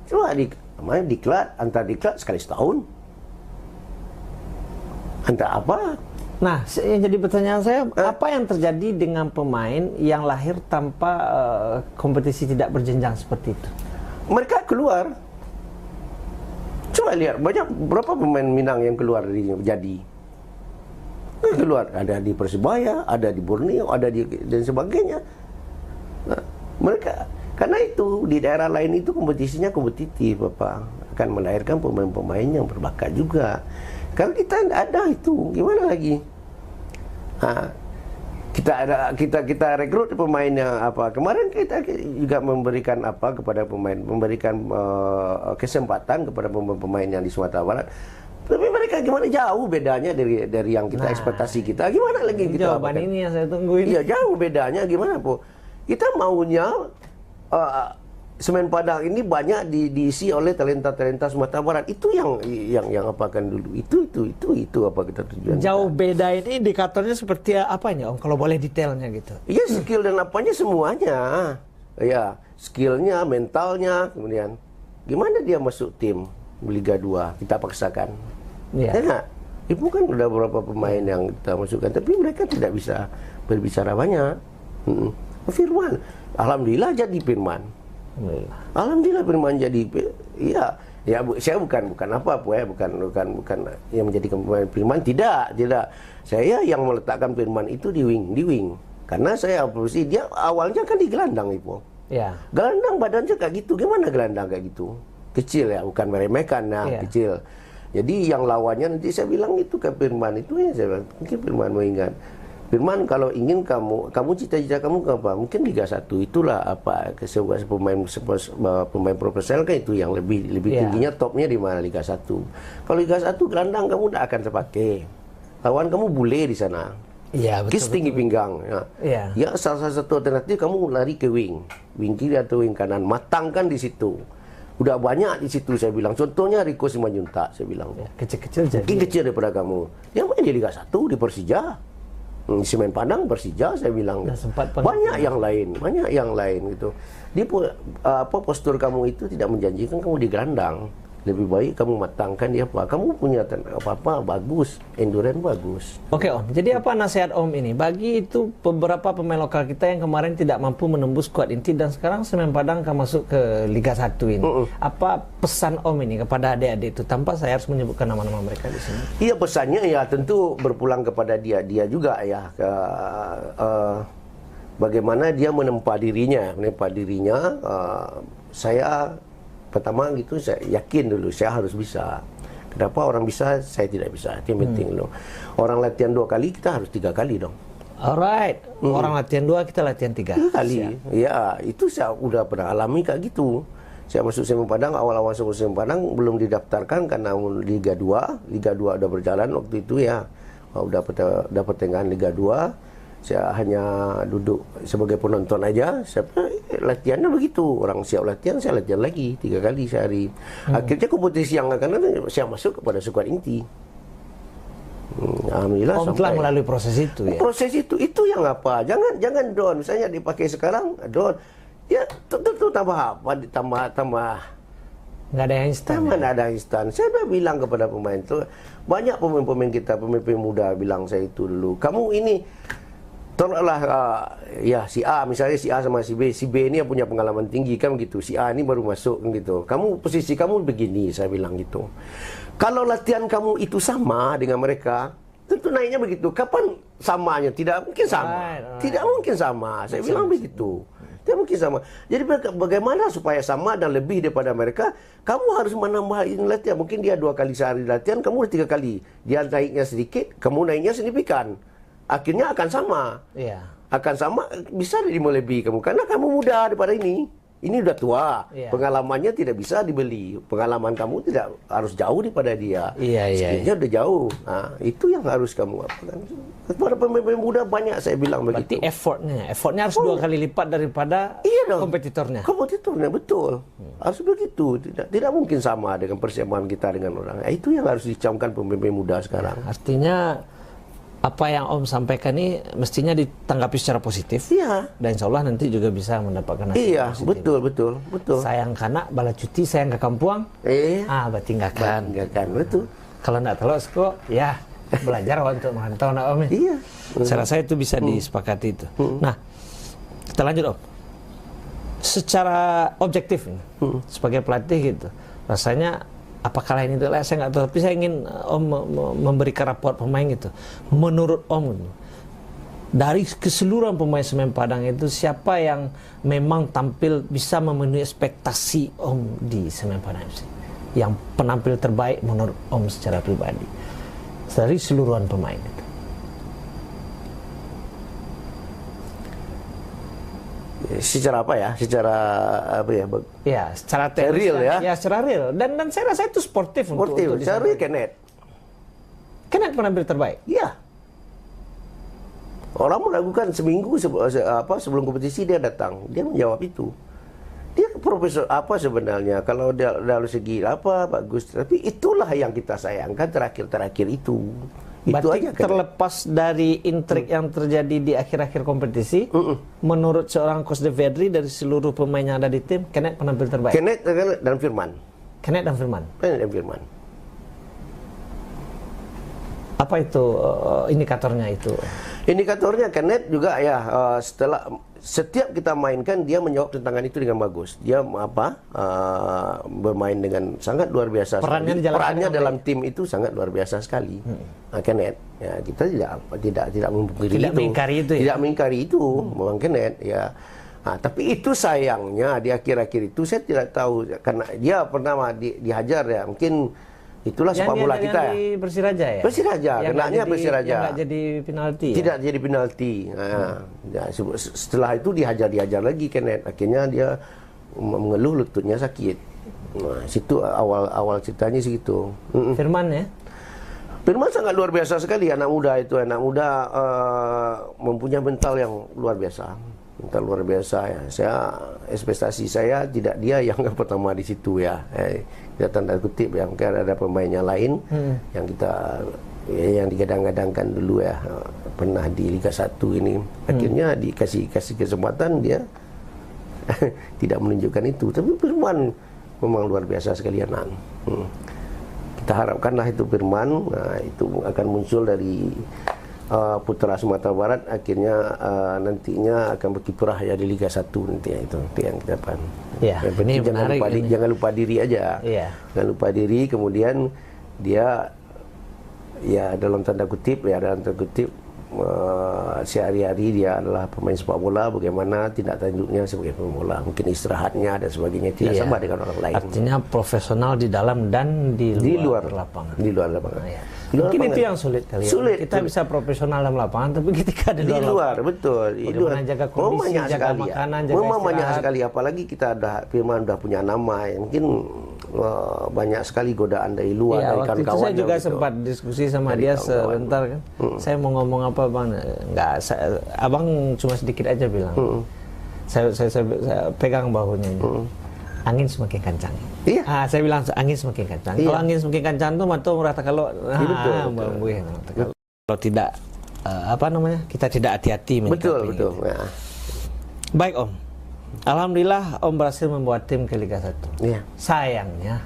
Coba antar diklat sekali setahun. Antar apa? Nah, yang jadi pertanyaan saya, apa yang terjadi dengan pemain yang lahir tanpa kompetisi tidak berjenjang seperti itu? Mereka keluar. Coba lihat, berapa pemain Minang yang keluar dari jadi. Keluar, ada di Persebaya, ada di Borneo, dan sebagainya. Nah, mereka, karena itu di daerah lain itu kompetisinya kompetitif, Bapak. Akan melahirkan pemain-pemain yang berbakat juga. Kalau kita tidak ada itu, gimana lagi? Kita rekrut pemain yang apa? Kemarin kita juga memberikan kepada pemain, memberikan kesempatan kepada pemain yang di Sumatera Barat. Tapi mereka gimana, jauh bedanya dari yang kita ekspektasi kita. Gimana lagi kita? Jawaban ini yang saya tungguin. Iya, jauh bedanya gimana, Po? Kita maunya Semen Padang ini banyak diisi oleh talenta-talenta Sumatera Barat. Itu yang apakan dulu. Itu apa kita tujuan. Jauh beda ini indikatornya seperti apanya, Om? Kalau boleh detailnya gitu. Iya, skill dan apanya semuanya. Ya, skillnya, mentalnya, kemudian gimana dia masuk tim Liga 2, kita paksakan. Iya. Ya, Ibu kan udah beberapa pemain yang kita masukkan, tapi mereka tidak bisa berbicara banyak. Firman, alhamdulillah jadi Firman. Alhamdulillah Firman jadi, ya saya bukan apa Bu ya, bukan yang menjadikan pemain Firman, tidak. Saya yang meletakkan Firman itu di wing. Karena saya posisi dia awalnya kan di gelandang, Ibu. Ya. Gelandang badannya kayak gitu, gimana gelandang kayak gitu? Kecil ya, bukan meremehkan, kecil. Jadi yang lawannya nanti saya bilang itu ke Firman itu ya, saya bilang, mungkin Firman mau ingat. Firman, kalau ingin kamu cita-cita kamu ke apa? Mungkin Liga 1 itulah apa sebuah pemain profesional kan itu yang lebih tingginya, topnya di mana Liga 1. Kalau Liga 1 gelandang kamu tidak akan terpakai. Lawan kamu bule di sana. Iya, betul. Kis tinggi pinggang. Ya, salah satu alternatif kamu lari ke wing kiri atau wing kanan. Matangkan di situ. Udah banyak di situ saya bilang. Contohnya Rico Simanjuntak saya bilang. Ya, kecil-kecil jadi. Mungkin kecil daripada kamu. Yang main di Liga 1 di Persija. Semen Padang, Persija saya bilang. Banyak yang lain gitu. Postur kamu itu tidak menjanjikan kamu di gelandang. Lebih baik kamu matangkan dia apa. Kamu punya apa bagus, endurance bagus. Oke, Om. Jadi apa nasihat Om ini bagi itu beberapa pemain lokal kita yang kemarin tidak mampu menembus skuad inti dan sekarang Semen Padang akan masuk ke Liga 1 ini. Apa pesan Om ini kepada adik-adik itu tanpa saya harus menyebutkan nama-nama mereka di sini? Iya, pesannya ya tentu berpulang kepada dia juga ya. Bagaimana dia menempa dirinya. Saya pertama gitu, saya yakin dulu saya harus bisa. Kenapa orang bisa, saya tidak bisa. Itu yang penting loh. Orang latihan 2 kali, kita harus 3 kali dong. Alright. Orang latihan 2, kita latihan 3 kali. Ya, itu saya udah pernah alami kayak gitu. Saya masuk Semen Padang, awal-awal masuk Semen Padang belum didaftarkan karena Liga 2 udah berjalan waktu itu ya. Udah pertengahan Liga 2. Saya hanya duduk sebagai penonton aja. Latihannya begitu, orang siap latihan, saya latihan lagi 3 kali sehari. Akhirnya kompetisi yang akan datang saya masuk kepada skuad inti. Alhamdulillah. Om telah melalui proses itu ya. Proses itu yang apa? Jangan don. Misalnya dipakai sekarang don. Ya tentu tambah Nggak ada yang instan. Memang ada instan. Saya udah bilang kepada pemain itu, banyak pemain-pemain kita, pemain muda bilang saya itu dulu, kamu ini tolaklah ya si A, misalnya si A sama si B ini yang punya pengalaman tinggi kan gitu, si A ini baru masuk kan gitu. Kamu posisi kamu begini, saya bilang gitu. Kalau latihan kamu itu sama dengan mereka, tentu naiknya begitu. Kapan samanya? Tidak mungkin sama. Tidak mungkin sama. Saya bilang begitu. Tidak mungkin sama. Jadi bagaimana supaya sama dan lebih daripada mereka? Kamu harus menambah latihan. Mungkin dia 2 kali sehari latihan, kamu 3 kali. Dia naiknya sedikit, kamu naiknya signifikan. Akhirnya akan sama. Iya. Akan sama, bisa melebihi kamu. Karena kamu muda daripada ini. Ini udah tua. Iya. Pengalamannya tidak bisa dibeli. Pengalaman kamu tidak harus jauh daripada dia. Iya. Skillnya udah jauh. Nah, itu yang harus kamu apakan. Kepada pemain muda banyak saya bilang Berarti begitu. effortnya harus 2 kali lipat daripada kompetitornya. Kompetitornya, betul. Harus begitu. Tidak mungkin sama dengan persiapan kita dengan orang. Itu yang harus dicamkan pemain muda sekarang. Artinya apa yang Om sampaikan ini mestinya ditanggapi secara positif. Iya. Dan insya Allah nanti juga bisa mendapatkan hasil Iya, positif. betul. Sayang kanak, bala cuti, sayang ke kampung. Berarti nggak kan. Betul. Kalau nggak telus kok, ya belajar untuk merantau nak Om. Iya. Saya rasa itu bisa disepakati itu. Nah, kita lanjut Om. Secara objektif ini, sebagai pelatih gitu, rasanya apakah ini adalah saya nggak tahu, tapi saya ingin Om memberikan raport pemain gitu. Menurut Om, dari keseluruhan pemain Semen Padang itu siapa yang memang tampil bisa memenuhi ekspektasi Om di Semen Padang FC? Yang penampil terbaik menurut Om secara pribadi dari seluruhan pemain itu. Secara apa ya? Secara apa ya? Ya, secara teknis real ya? Ya, secara real. Dan saya rasa itu sportif untuk Secara real Kenneth. Kenneth penampil terbaik. Iya. Orang meragukan seminggu sebelum kompetisi dia datang, dia menjawab itu. Dia profesor apa sebenarnya? Kalau dari segi apa bagus, tapi itulah yang kita sayangkan terakhir itu. Berarti itu aja, terlepas dari intrik yang terjadi di akhir-akhir kompetisi, menurut seorang Coach De Vedri dari seluruh pemain yang ada di tim, Kenneth penampil terbaik. Kenneth dan Firman. Kenneth dan Firman. Apa itu indikatornya itu? Indikatornya Kenneth juga ya setelah setiap kita mainkan dia menjawab tantangan itu dengan bagus. Dia bermain dengan sangat luar biasa. Perannya dalam tim itu sangat luar biasa sekali. Kenneth, ya kita tidak mengingkari itu. Tidak mengingkari itu, memang Kenneth ya. Tapi itu sayangnya di akhir-akhir itu saya tidak tahu karena dia pernah dihajar ya mungkin. Itulah sepak bola kita ya. Di Persiraja ya? Persiraja, kenanya Persiraja. Yang nggak jadi penalti ya? Tidak jadi penalti. Setelah itu dihajar lagi Kenneth. Akhirnya dia mengeluh lututnya sakit. Nah, situ awal ceritanya segitu. Firman ya? Firman sangat luar biasa sekali anak muda itu. Anak muda mempunyai mental yang luar biasa. Mental luar biasa ya. Ekspektasi saya tidak dia yang pertama di situ ya. Kita tanda kutip ya, mungkin ada pemainnya lain yang kita yang digadang-gadangkan dulu ya, pernah di Liga 1 ini. Akhirnya dikasih kesempatan dia tidak menunjukkan itu. Tapi Firman memang luar biasa sekali anak. Kita harapkanlah itu Firman, itu akan muncul dari putra Sumatera Barat, akhirnya nantinya akan berkiprah ya di Liga 1 nanti ya, itu yang kita depan. Ya, ini jangan lupa diri aja. Ya. Jangan lupa diri, kemudian dia ya dalam tanda kutip sehari-hari dia adalah pemain sepak bola, bagaimana tindak tanduknya sebagai pemain bola, mungkin istirahatnya dan sebagainya tidak sama dengan orang lain. Artinya profesional di dalam dan di luar lapangan. Di luar lapangan. Ya. Mungkin itu yang sulit kali ya. Kita bisa profesional dalam lapangan, tapi ketika di luar betul. Bagaimana jaga kondisi, jaga makanan, jaga istirahat. Banyak sekali, apalagi kita Firman udah punya nama, mungkin banyak sekali godaan dari luar, dari kawan-kawan. Waktu itu saya juga sempat diskusi sama dia sebentar kan. Saya mau ngomong apa Bang? Abang cuma sedikit aja bilang. Saya pegang bahunya. Angin semakin kencang. Iya. Saya bilang angin semakin kencang. Iya. Kalau angin semakin kencang tuh mata merata kalau kalau tidak kita tidak hati-hati. Betul. Ya. Baik Om. Alhamdulillah Om berhasil membawa tim ke Liga 1. Iya. Sayangnya,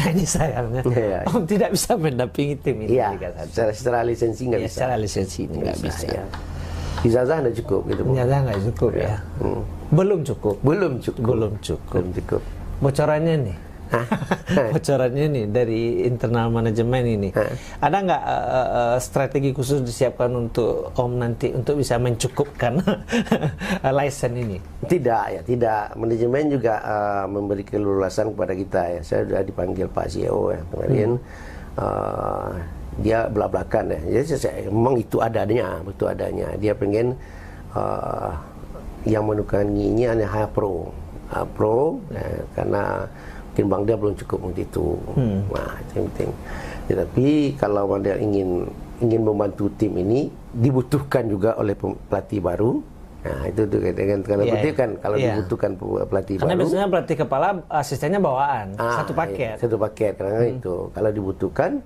ini sayangnya, Iya. Om tidak bisa mendampingi tim ini Iya. di Liga 1. Secara lisensi nggak Ya, bisa. secara lisensi ini nggak bisa. Ya. Ijazah nggak cukup gitu Bu. Ternyata nggak cukup ya. Belum cukup. Belum cukup. Belum cukup. Belum cukup. Bocorannya nih. Bocorannya nih dari internal manajemen ini. Ada nggak strategi khusus disiapkan untuk Om nanti untuk bisa mencukupkan license ini? Tidak ya, tidak. Manajemen juga memberi keleluasan kepada kita ya. Saya sudah dipanggil Pak CEO ya kemarin. Dia belak-belakan ya. Jadi memang itu adanya, betul adanya. Dia pengen yang menukangi ini hanya pro, ya, karena mungkin Bang Del belum cukup untuk itu. Nah, itu yang penting. Ya, tapi kalau Bang Del ingin membantu tim ini, dibutuhkan juga oleh pelatih baru. Nah, itu tuh dengan kalau dibutuhkan pelatih Karena baru. biasanya pelatih kepala asistennya bawaan, satu paket. Satu paket karena itu. Kalau dibutuhkan,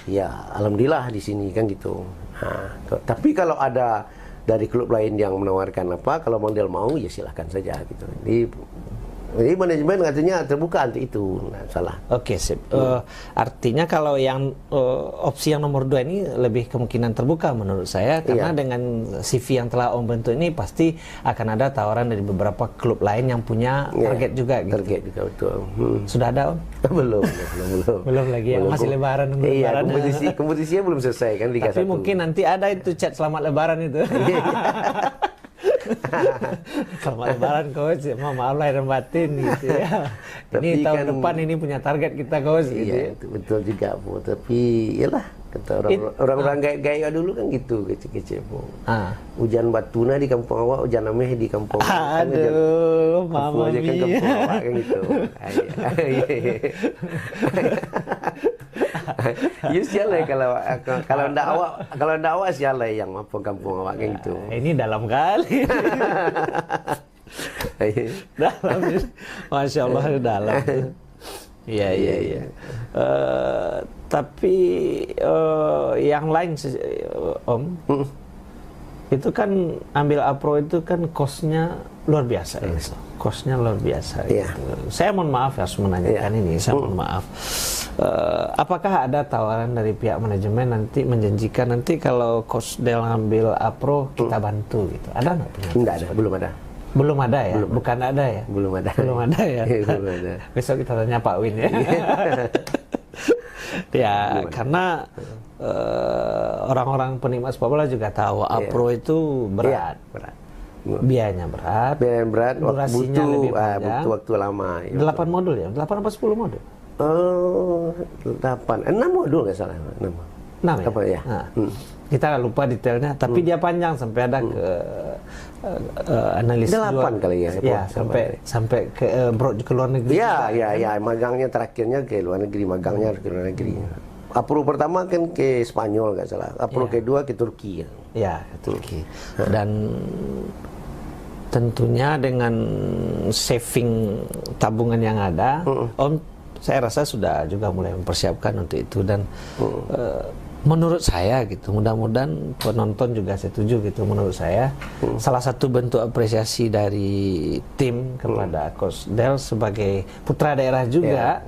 ya alhamdulillah di sini kan gitu. Nah, tapi kalau ada dari klub lain yang menawarkan apa, kalau Bang Del mau ya silahkan saja gitu. Jadi manajemen katanya terbuka untuk itu, nggak salah. Oke, sip. Artinya kalau yang opsi yang nomor 2 ini lebih kemungkinan terbuka menurut saya, karena dengan CV yang telah Om bentuk ini pasti akan ada tawaran dari beberapa klub lain yang punya target juga. Gitu. Target juga betul. Sudah ada Om? belum. Belum lagi ya, masih lebaran. Iya, kompetisinya belum selesai kan Liga 1. Tapi mungkin nanti ada itu chat selamat lebaran itu. Selamat lebaran coach, maaf lahir dan batin gitu ya. Ini tahun depan ini punya target kita coach gitu. Iya, itu betul juga Bu. Tapi iyalah kata orang-orang gaya dulu kan gitu kece-kece Bu. Hujan batuna di kampung awak, hujan ameh di kampung. Aduh, mama aja kan kampung awak kan gitu. Ya sialai kalau ndak awak sialai yang apa kampung awak kan gitu. Ini dalam kali. Dalam, Masya Allah dalam. Iya. Tapi yang lain Om, itu kan ambil apro itu kan cost-nya luar biasa ya. Cost-nya luar biasa. Gitu. Saya mohon maaf harus menanyakan ini. Saya mohon maaf. Apakah ada tawaran dari pihak manajemen nanti menjanjikan nanti kalau Coach Del ngambil apro kita bantu gitu? Ada nggak? Enggak ada, belum ada. Belum ada ya? Bukan ada ya? Belum ada. Belum ada ya? Belum ada. Besok kita tanya Pak Win ya. Ya, karena orang-orang penikmat sepak bola juga tahu apro itu berat. Biayanya berat. Durasinya lebih panjang. Butuh waktu lama. 8 modul ya? 8 apa 10 modul? 6 modul nggak salah. 6 ya? Apa ya? Nah, kita lupa detailnya, tapi dia panjang sampai ada ke analis 8 kali ya. Ya, sampai ke luar negeri. Ya, magangnya terakhirnya ke luar negeri, magangnya ke luar negeri. Apro pertama kan ke Spanyol nggak salah. Apro kedua ke Turki. Ya, ke Turki. Dan tentunya dengan saving tabungan yang ada, Om saya rasa sudah juga mulai mempersiapkan untuk itu dan menurut saya gitu, mudah-mudahan penonton juga setuju gitu. Menurut saya salah satu bentuk apresiasi dari tim kepada Coach Del sebagai putra daerah juga,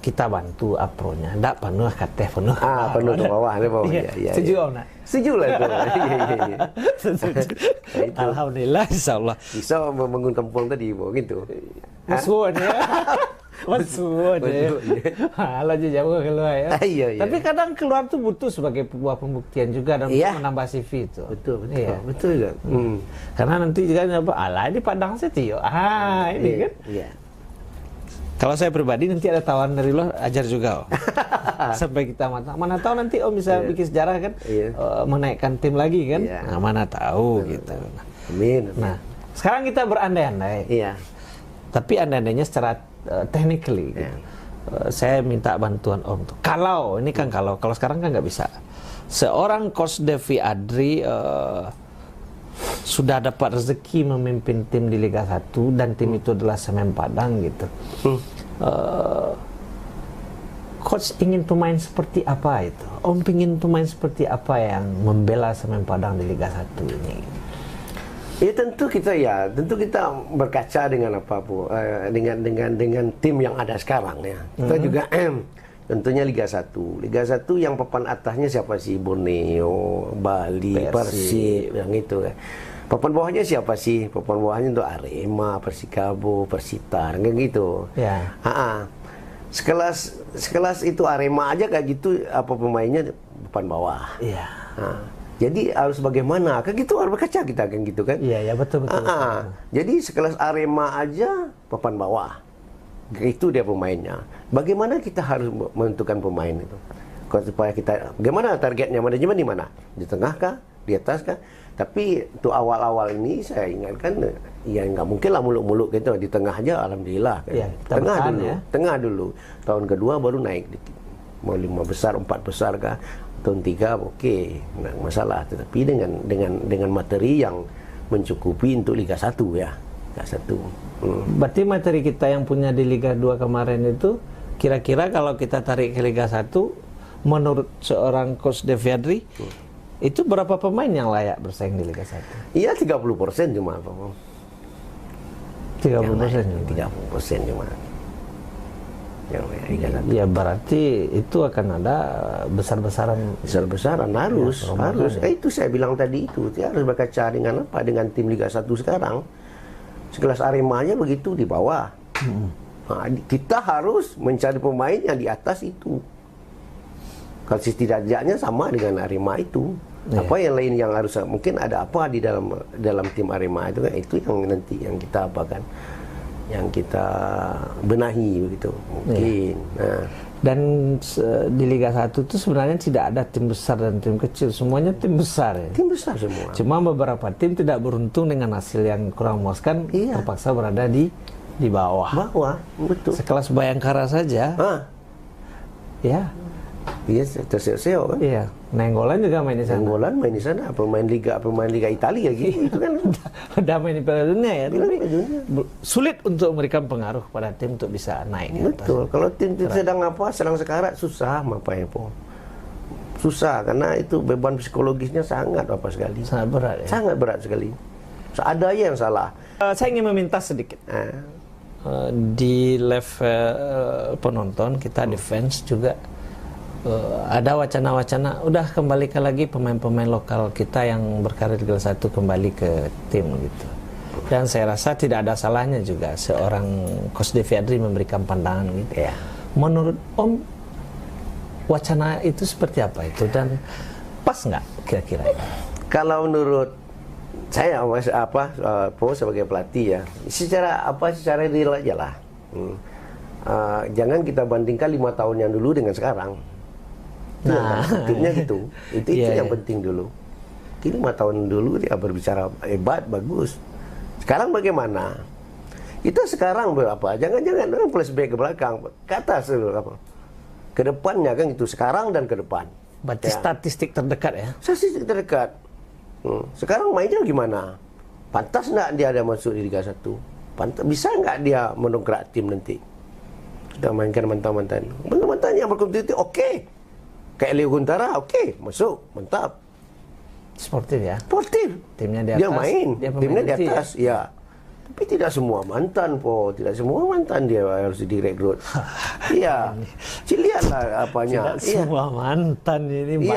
kita bantu apronya. Nggak penuh kateh penuh. Penuh ke bawah, Setuju Om? Setuju lah itu. Setuju. Alhamdulillah, insyaallah. Bisa membangun kampung tadi, gitu. Musuhan ya. Musuhan ya. Halah aja jauh keluar ya. Tapi kadang keluar tuh butuh sebagai sebuah pembuktian juga dan menambah CV itu. Betul juga. Karena nanti juga alah di Padang Setio. Ini kan. Kalau saya pribadi nanti ada tawaran dari lo, ajar juga Om. Sampai kita mana tahu nanti Om bisa bikin sejarah kan, menaikkan tim lagi kan. Nah, mana tahu gitu. Amin. Nah, sekarang kita berandai-andai. Tapi andai-andainya secara technically gitu. Saya minta bantuan Om tuh. Kalau ini kan kalau sekarang kan nggak bisa. Seorang Coach Devi Adri sudah dapat rezeki memimpin tim di Liga 1 dan tim itu adalah Semen Padang gitu. Coach ingin pemain seperti apa itu? Om ingin pemain seperti apa yang membela Semen Padang di Liga 1 ini? Ya tentu kita berkaca dengan apa pun, dengan tim yang ada sekarang ya. Kita juga tentunya Liga 1. Liga 1 yang papan atasnya siapa sih? Borneo, Bali, Persib, yang itu kan. Papan bawahnya siapa sih? Papan bawahnya untuk Arema, Persikabo, Persita, kayak gitu. Ya. Sekelas itu Arema aja kayak gitu, apa pemainnya papan bawah. Iya. Jadi harus bagaimana? Kan gitu harus berkaca kita kan gitu kan. Iya, ya betul. Jadi sekelas Arema aja papan bawah. Itu dia pemainnya. Bagaimana kita harus menentukan pemain itu? Supaya kita bagaimana targetnya, manajemen di mana? Di tengah kah? Di atas kah? Tapi untuk awal-awal ini saya ingatkan ya nggak mungkin lah muluk-muluk gitu, di tengah aja alhamdulillah kan. Ya, Tengah dulu. Tahun kedua baru naik dikit. Mau 5 besar, 4 besar kah? Tahun 3 oke, nggak masalah. Tetapi dengan materi yang mencukupi untuk Liga 1 ya. Liga 1. Berarti materi kita yang punya di Liga 2 kemarin itu kira-kira kalau kita tarik ke Liga 1 menurut seorang Coach Deviadri itu berapa pemain yang layak bersaing di Liga 1? Iya 30% cuma apa? 30% cuma. Ya berarti itu akan ada besar-besaran harus. Ya. Itu saya bilang tadi itu harus berkaca dengan apa? Dengan tim Liga 1 sekarang. Sekelas Aremanya begitu di bawah. Nah, kita harus mencari pemain yang di atas itu. Kalau setidaknya sama dengan Arema itu. Apa yang lain yang harus mungkin ada apa di dalam tim Arema itu kan, itu yang nanti yang kita apakan, yang kita benahi begitu mungkin. Dan di Liga 1 itu sebenarnya tidak ada tim besar dan tim kecil, semuanya tim besar ya. Tim besar semua. Cuma beberapa tim tidak beruntung dengan hasil yang kurang memuaskan, terpaksa berada di bawah. Betul. Sekelas Bayangkara saja. Ya. Iya, terseo kan. Iya. Nainggolan juga main di sana. Nainggolan main di sana, pemain Liga Italia gitu. Itu kan udah main di Piala Dunia ya. Tapi sulit untuk memberikan pengaruh pada tim untuk bisa naik. Betul. Kalau tim sedang sekarat susah ya po. Susah karena itu beban psikologisnya sangat sekali. Sangat berat ya. Sangat berat sekali. Ada yang salah. Saya ingin meminta sedikit. Di level penonton kita di fans juga ada wacana-wacana udah kembalikan lagi pemain-pemain lokal kita yang berkarir di Liga 1 kembali ke tim gitu. Dan saya rasa tidak ada salahnya juga seorang Coach Deviadri memberikan pandangan gitu. Ya. Menurut Om, wacana itu seperti apa itu dan pas nggak kira-kira? Kalau menurut saya sebagai pelatih ya, secara real aja lah. Jangan kita bandingkan 5 tahun yang dulu dengan sekarang. Pentingnya gitu. Itu yang penting dulu. 5 tahun dulu dia berbicara hebat, bagus. Sekarang bagaimana? Kita sekarang berapa? Jangan flashback ke belakang, ke atas apa? Ke depannya kan itu sekarang dan ke depan. Berarti statistik terdekat ya? Statistik terdekat. Sekarang mainnya gimana? Pantas nggak dia ada masuk di Liga 1? Bisa nggak dia mendongkrak tim nanti? Kita mainkan mantan-mantan yang berkompetitif, oke. Kayak Leo Guntara, oke, masuk, mantap. Sportif ya? Sportif. Timnya di atas. Dia main, timnya di atas, ya. Tapi tidak semua mantan, Tidak semua mantan dia harus direkrut. Iya. Lihatlah apanya. Tidak semua mantan ini,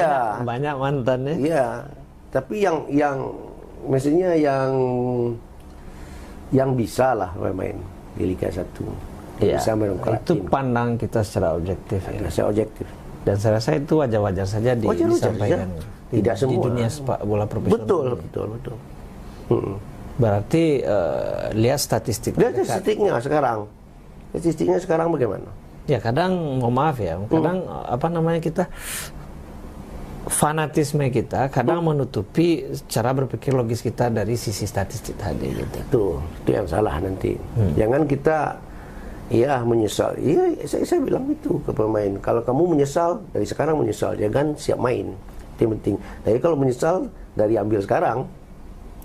banyak mantan ya. Iya. Tapi yang maksudnya yang bisa lah main di Liga 1. Bisa mendongkrak itu tim. Pandang kita secara objektif ya. Secara objektif. Dan saya rasa itu wajar-wajar saja disampaikan di dunia sepak bola profesional. Betul. Berarti lihat statistik. Lihat statistiknya sekarang. Statistiknya sekarang bagaimana? Ya kadang, mohon maaf ya, kadang kita fanatisme kita kadang menutupi cara berpikir logis kita dari sisi statistik tadi gitu. Itu yang salah nanti. Jangan kita menyesal. Saya bilang itu ke pemain. Kalau kamu menyesal, dari sekarang menyesal. Jangan siap main. Itu yang penting. Tapi kalau menyesal, dari ambil sekarang.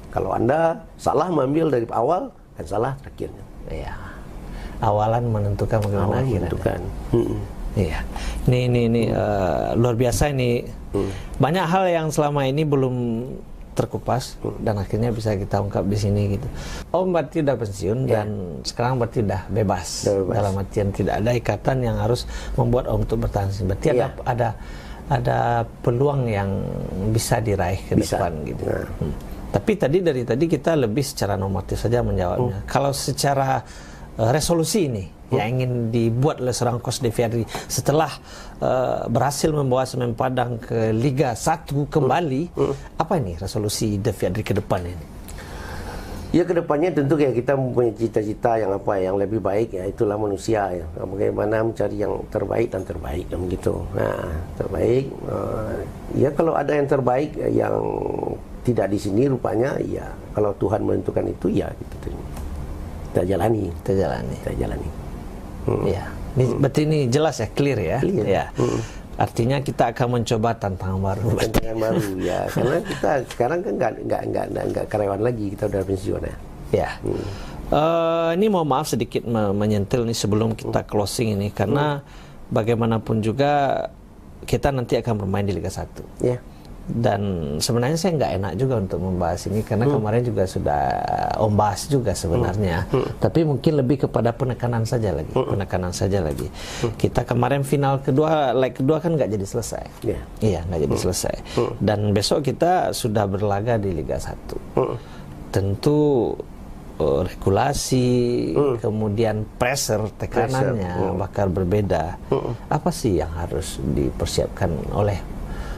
Kalau Anda salah mengambil dari awal, kan salah terakhirnya. Iya. Awalan menentukan bagaimana akhirnya. Iya. Ini luar biasa ini. Banyak hal yang selama ini belum terkupas dan akhirnya bisa kita ungkap di sini gitu. Om berarti udah pensiun dan sekarang berarti udah bebas. Dalam artian tidak ada ikatan yang harus membuat Om untuk bertahan. Berarti ada peluang yang bisa diraih ke depan gitu. Tapi dari tadi kita lebih secara normatif saja menjawabnya. Kalau secara resolusi ini yang ingin dibuat oleh seorang Coach Devi setelah berhasil membawa Semen Padang ke Liga 1 kembali, apa ini resolusi Devi ke depan ini? Ya, ke depannya tentu kayak kita mempunyai cita-cita yang lebih baik, ya itulah manusia ya. Bagaimana mencari yang terbaik dan terbaik kan begitu. Nah, terbaik ya kalau ada yang terbaik yang tidak di sini rupanya, ya kalau Tuhan menentukan itu ya kita jalani. Ya, berarti ini jelas ya, clear ya. Ya. Artinya kita akan mencoba tantangan baru. Tantangan baru ya, karena kita sekarang kan nggak karyawan lagi, kita udah pensiun ya. Ya. Ini mau maaf sedikit menyentil nih sebelum kita closing ini, karena bagaimanapun juga kita nanti akan bermain di Liga 1. Ya. Dan sebenarnya saya nggak enak juga untuk membahas ini karena kemarin juga sudah Om bahas juga sebenarnya. Tapi mungkin lebih kepada penekanan saja lagi, Kita kemarin final kedua, leg kedua kan nggak jadi selesai. Iya, nggak jadi selesai. Dan besok kita sudah berlaga di Liga 1. Tentu regulasi, kemudian pressure, tekanannya bakal berbeda. Apa sih yang harus dipersiapkan oleh,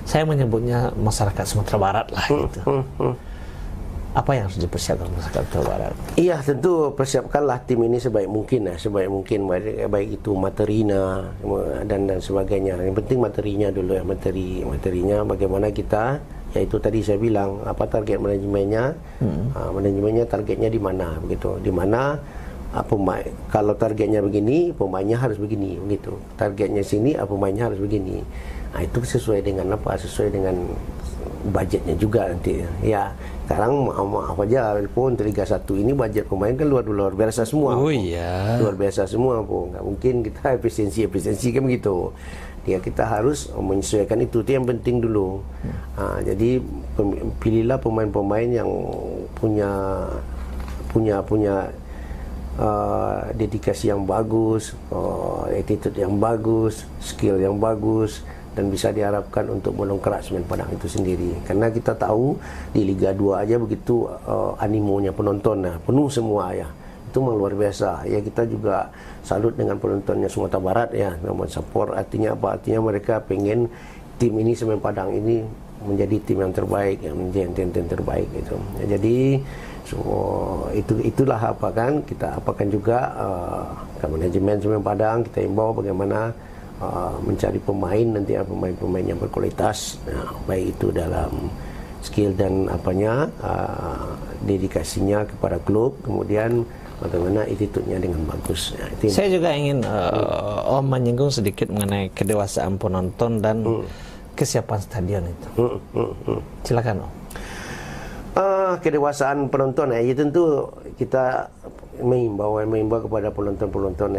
saya menyebutnya masyarakat Sumatera Barat lah gitu. Apa yang harus dipersiapkan masyarakat Sumatera Barat? Iya, tentu persiapkanlah tim ini sebaik mungkin ya, baik itu materinya dan sebagainya. Yang penting materinya dulu ya, materinya bagaimana kita, yaitu tadi saya bilang apa target manajemennya, manajemennya targetnya di mana begitu, di mana kalau targetnya begini, pemainnya harus begini begitu. Targetnya sini, pemainnya harus begini. Nah, itu sesuai dengan apa? Sesuai dengan budgetnya juga nanti. Ya, sekarang maaf aja pun Liga 1 ini budget pemain kan luar biasa semua. Oh iya. Luar biasa semua, Po. Nggak mungkin kita efisiensi kan begitu. Ya, kita harus menyesuaikan itu yang penting dulu. Jadi pilihlah pemain-pemain yang punya dedikasi yang bagus, attitude yang bagus, skill yang bagus, dan bisa diharapkan untuk mendongkrak Semen Padang itu sendiri. Karena kita tahu di Liga 2 aja begitu animonya penonton, penuh semua ya. Itu memang luar biasa. Ya, kita juga salut dengan penontonnya Sumatera Barat ya, memang support. Artinya apa? Artinya mereka pengen tim ini, Semen Padang ini menjadi tim yang terbaik, yang menjadi tim terbaik gitu. Ya, jadi itulah apa kan kita apakan juga ke manajemen Semen Padang, kita imbau bagaimana mencari pemain nanti, pemain-pemain yang berkualitas, baik itu dalam skill dan dedikasinya kepada klub, kemudian bagaimana attitude-nya dengan bagus. Saya juga ingin Om menyinggung sedikit mengenai kedewasaan penonton dan kesiapan stadion itu. Silakan Om. Kedewasaan penonton ya tentu kita mengimbau kepada penonton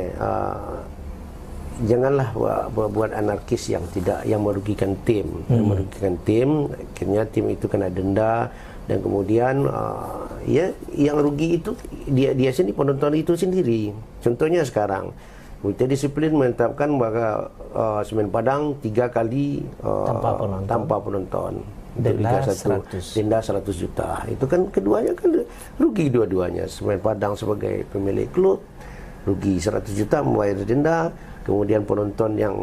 janganlah buat anarkis yang merugikan tim. Akhirnya tim itu kena denda, dan kemudian yang rugi itu dia sendiri, penonton itu sendiri. Contohnya sekarang Komite Disiplin menetapkan bahwa Semen Padang 3 kali tanpa penonton. Denda 100. Denda 100 juta. Itu kan keduanya kan rugi dua-duanya. Semen Padang sebagai pemilik klub rugi 100 juta membayar denda. Kemudian penonton yang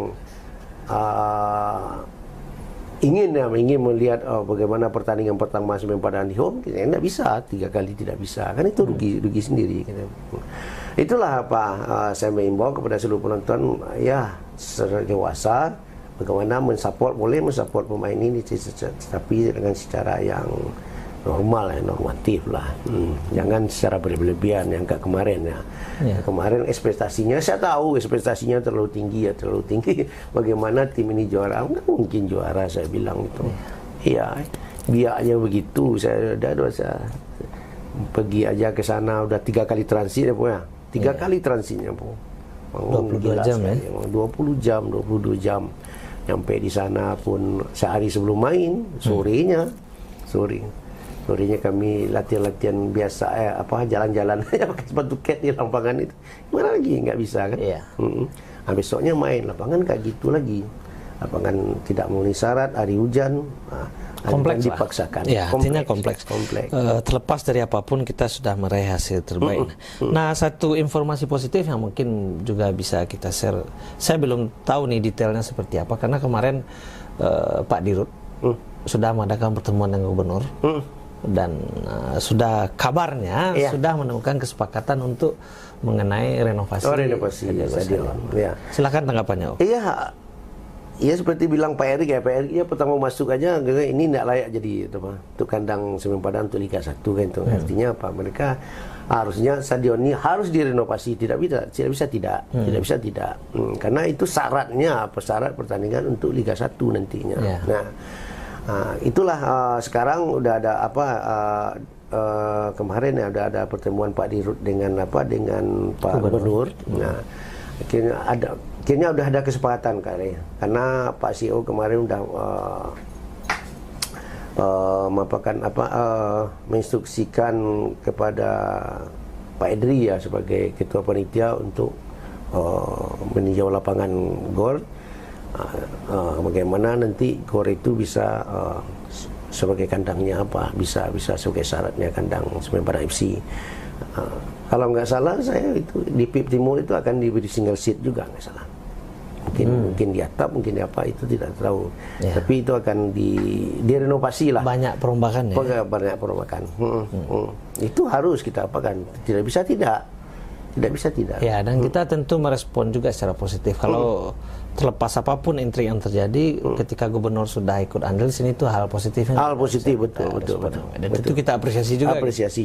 ingin melihat bagaimana pertandingan pertama Semen Padang di home, tidak bisa, 3 kali tidak bisa. Kan itu rugi sendiri. Itulah apa saya mengimbau kepada seluruh penonton ya, secara dewasa, bagaimana boleh mensupport pemain ini, tapi dengan secara yang normal, normatif lah. Jangan secara berlebihan yang kayak kemarin ya. Kemarin ekspektasinya, saya tahu ekspektasinya terlalu tinggi. Bagaimana tim ini juara? Nggak mungkin juara, saya bilang itu. Iya, biarnya begitu. Saya udah pergi aja ke sana, udah 3 kali transit ya, punya. 3 kali transitnya, Po. 22 jam ya? 22 jam. Sampai di sana pun sehari sebelum main, sore. Sorenya kami latihan-latihan biasa, jalan-jalan aja pakai sepatu cat di lapangan itu. Gimana lagi, nggak bisa kan? Iya. Nah, besoknya main lapangan kayak gitu lagi. Lapangan tidak memenuhi syarat, hari hujan. Kompleks lah. Dipaksakan. Ya, artinya kompleks. Terlepas dari apapun kita sudah meraih hasil terbaik. Nah, satu informasi positif yang mungkin juga bisa kita share. Saya belum tahu nih detailnya seperti apa karena kemarin Pak Dirut sudah mengadakan pertemuan dengan gubernur dan sudah kabarnya sudah menemukan kesepakatan untuk mengenai renovasi. Renovasi stadion. Ya. Silakan tanggapannya, Om. Iya seperti bilang Pak Erik ya, pertama masuk aja ini tidak layak jadi untuk kandang Semen Padang untuk Liga 1 kan itu. Artinya apa? Mereka harusnya stadion ini harus direnovasi, tidak bisa tidak. Karena itu syaratnya syarat pertandingan untuk Liga 1 nantinya. Nah, itulah sekarang udah ada kemarin ada pertemuan Pak Dirut dengan Pak Gubernur. Nah, akhirnya udah ada kesepakatan karena Pak CEO kemarin udah menginstruksikan kepada Pak Edri ya sebagai ketua panitia untuk meninjau lapangan GOR. Bagaimana nanti GOR itu bisa sebagai kandangnya bisa sebagai syaratnya kandang Semen Padang FC. Kalau nggak salah saya itu di PIP Timur itu akan diberi single seat juga nggak salah. Mungkin di atap, mungkin di apa itu tidak tahu. Tapi itu akan direnovasi lah. Banyak perombakan ya. Banyak perombakan. Itu harus kita apakan. Tidak bisa tidak. Ya, dan kita tentu merespon juga secara positif. Kalau terlepas apapun intrik yang terjadi, ketika gubernur sudah ikut andil di sini itu hal positifnya. Hal positif betul. Dan itu kita apresiasi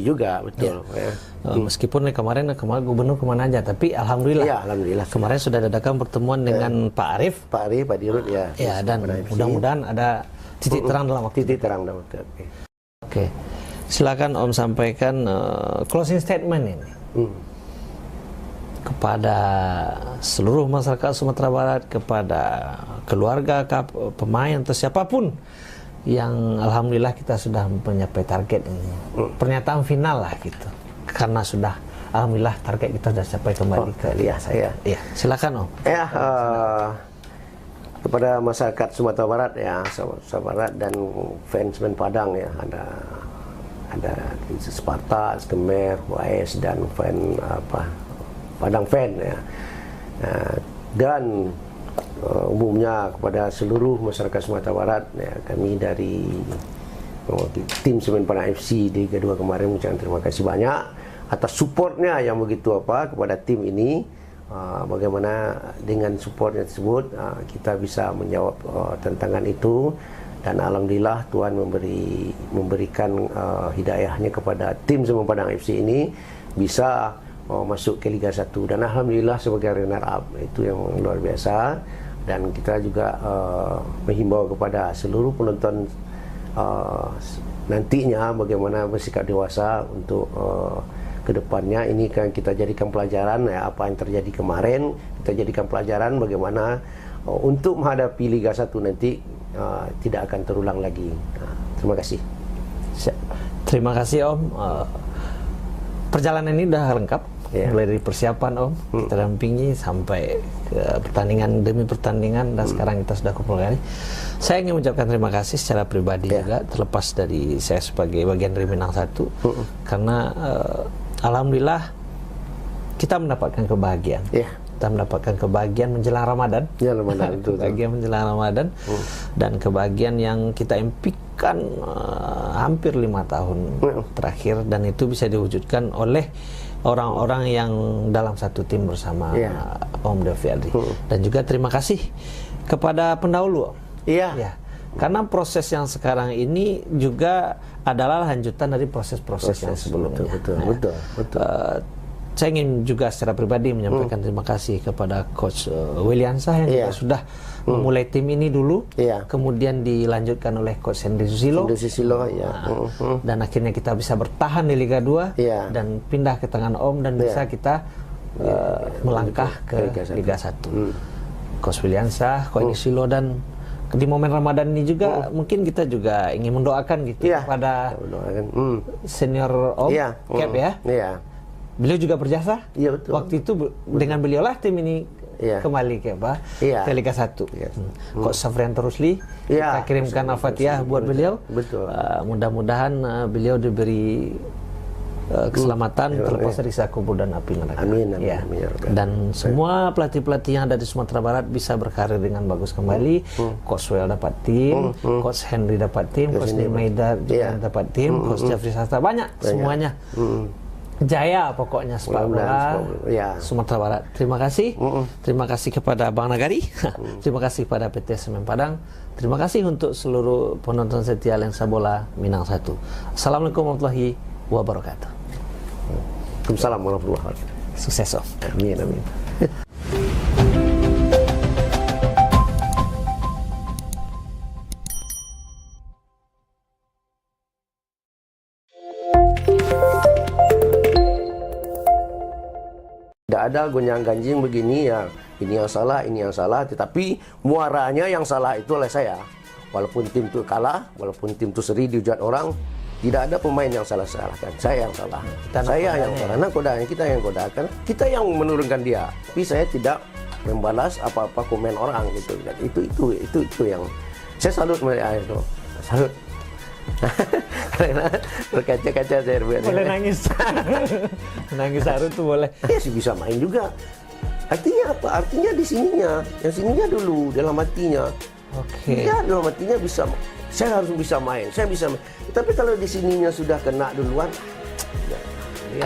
juga. Betul. Ya. Meskipun kemarin gubernur kemana aja, tapi alhamdulillah. Kemarin sudah adakan pertemuan dengan Pak Arif, Pak Dirut ya. Ya, dan mudah-mudahan ada titik terang dalam waktu. Oke. Silakan Om sampaikan closing statement ini. Kepada seluruh masyarakat Sumatera Barat, kepada keluarga, pemain atau siapapun yang alhamdulillah kita sudah mencapai target ini. Pernyataan final lah gitu. Karena sudah alhamdulillah target kita sudah sampai kembali ke Liga 1. Iya, silakan Om. Kepada masyarakat Sumatera Barat ya, Sumatera Barat dan fans Semen Padang ya, ada Sparta, Kemer, UAS dan fan Padang fan ya, dan umumnya kepada seluruh masyarakat Sumatera Barat ya, kami dari tim Semen Padang FC di Liga 2 kemarin mengucapkan terima kasih banyak atas supportnya yang begitu kepada tim ini. Bagaimana dengan supportnya tersebut kita bisa menjawab tantangan itu, dan alhamdulillah Tuhan memberikan hidayahnya kepada tim Semen Padang FC ini bisa masuk ke Liga 1, dan alhamdulillah sebagai runner up itu yang luar biasa. Dan kita juga menghimbau kepada seluruh penonton nantinya bagaimana bersikap dewasa untuk kedepannya. Ini kan kita jadikan pelajaran ya, apa yang terjadi kemarin kita jadikan pelajaran bagaimana untuk menghadapi Liga 1 nanti tidak akan terulang lagi. Terima kasih. Terima kasih Om. Perjalanan ini udah lengkap. Mulai dari persiapan Om, kita dampingi sampai ke pertandingan demi pertandingan, dan sekarang kita sudah kumpul kali. Saya ingin mengucapkan terima kasih secara pribadi juga, terlepas dari saya sebagai bagian dari Minang 1, karena alhamdulillah kita mendapatkan kebahagiaan. Kita mendapatkan kebahagiaan menjelang Ramadan. Kebahagiaan menjelang Ramadan, dan kebahagiaan yang kita impikan hampir 5 tahun terakhir, dan itu bisa diwujudkan oleh orang-orang yang dalam satu tim bersama Om Deviadri. Dan juga terima kasih kepada pendahulu. Karena proses yang sekarang ini juga adalah lanjutan dari proses-proses yang sebelumnya. Betul. Saya ingin juga secara pribadi menyampaikan terima kasih kepada Coach Williansah yang juga sudah memulai tim ini dulu, kemudian dilanjutkan oleh Coach Henry Susilo, dan akhirnya kita bisa bertahan di Liga 2 dan pindah ke tangan Om, dan bisa kita melangkah ke Liga 1. Coach Williansah, Coach Susilo, dan di momen Ramadan ini juga mungkin kita juga ingin mendoakan gitu kepada senior Om Cap ya. Iya. Beliau juga berjasa. Iya betul. Waktu itu dengan beliaulah tim ini kembali ke ke Liga 1. Coach Safrianto Rusli, kita kirimkan Al-Fatihah buat beliau. Betul. Mudah-mudahan beliau diberi keselamatan terlepas dari siksa kubur dan api neraka. Amin. Dan semua pelatih-pelatih yang ada di Sumatera Barat bisa berkarir dengan bagus kembali. Coach Well dapat tim, Coach Henry dapat tim, Coach Nimaida juga dapat tim, Coach Jeffrey Sasta, banyak semuanya. Jaya pokoknya sepak bola Sumatera Barat. Terima kasih. Terima kasih kepada Bang Nagari. Terima kasih kepada PT Semen Padang. Terima kasih untuk seluruh penonton setia Lensa Bola Minang 1. Assalamualaikum warahmatullahi wabarakatuh. Waalaikumsalam warahmatullahi wabarakatuh. Sukses Om. Amin. Tidak ada gonjang-ganjing begini ya, ini yang salah, tetapi muaranya yang salah itu oleh saya. Walaupun tim itu kalah, walaupun tim itu seri dihujat orang, tidak ada pemain yang salah-salahkan. Saya yang salah. Saya yang salah. Nah, kodanya kita yang kodakan, kita yang menurunkan dia. Tapi saya tidak membalas apa-apa komen orang gitu. Dan itu yang saya salut mereka itu. Salut. Karena berkaca-kaca saya boleh nangis. Nangis haru tuh boleh. Ya sih bisa main juga. Artinya apa? Artinya di sininya, yang sininya dulu dalam hatinya. Oke. Ya dalam hatinya bisa. Saya harus bisa main. Saya bisa main. Tapi kalau di sininya sudah kena duluan, ya,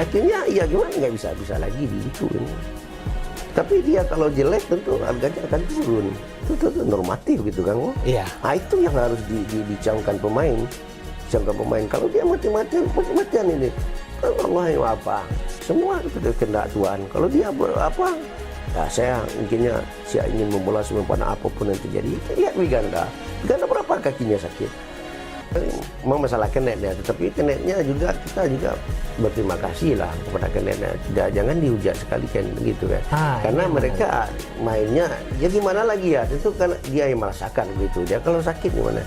akhirnya ya gimana nggak bisa lagi di itu. Tapi dia kalau jelek tentu harganya akan turun. Itu normatif gitu kan? Iya. Nah itu yang harus dicamkan pemain. Kalau dia mati-matian ini, Allah yang apa? Semua itu kehendak Tuhan. Kalau dia apa? Ya saya mungkinnya saya ingin membalas pada apapun yang terjadi. Lihat Wiganda berapa kakinya sakit. Memang masalah kenetnya, tetapi kenetnya juga kita juga berterima kasih lah kepada kenetnya. Jangan dihujat sekali kan gitu kan. Karena mereka mainnya ya gimana lagi ya, tentu kan dia yang merasakan begitu. Dia kalau sakit gimana?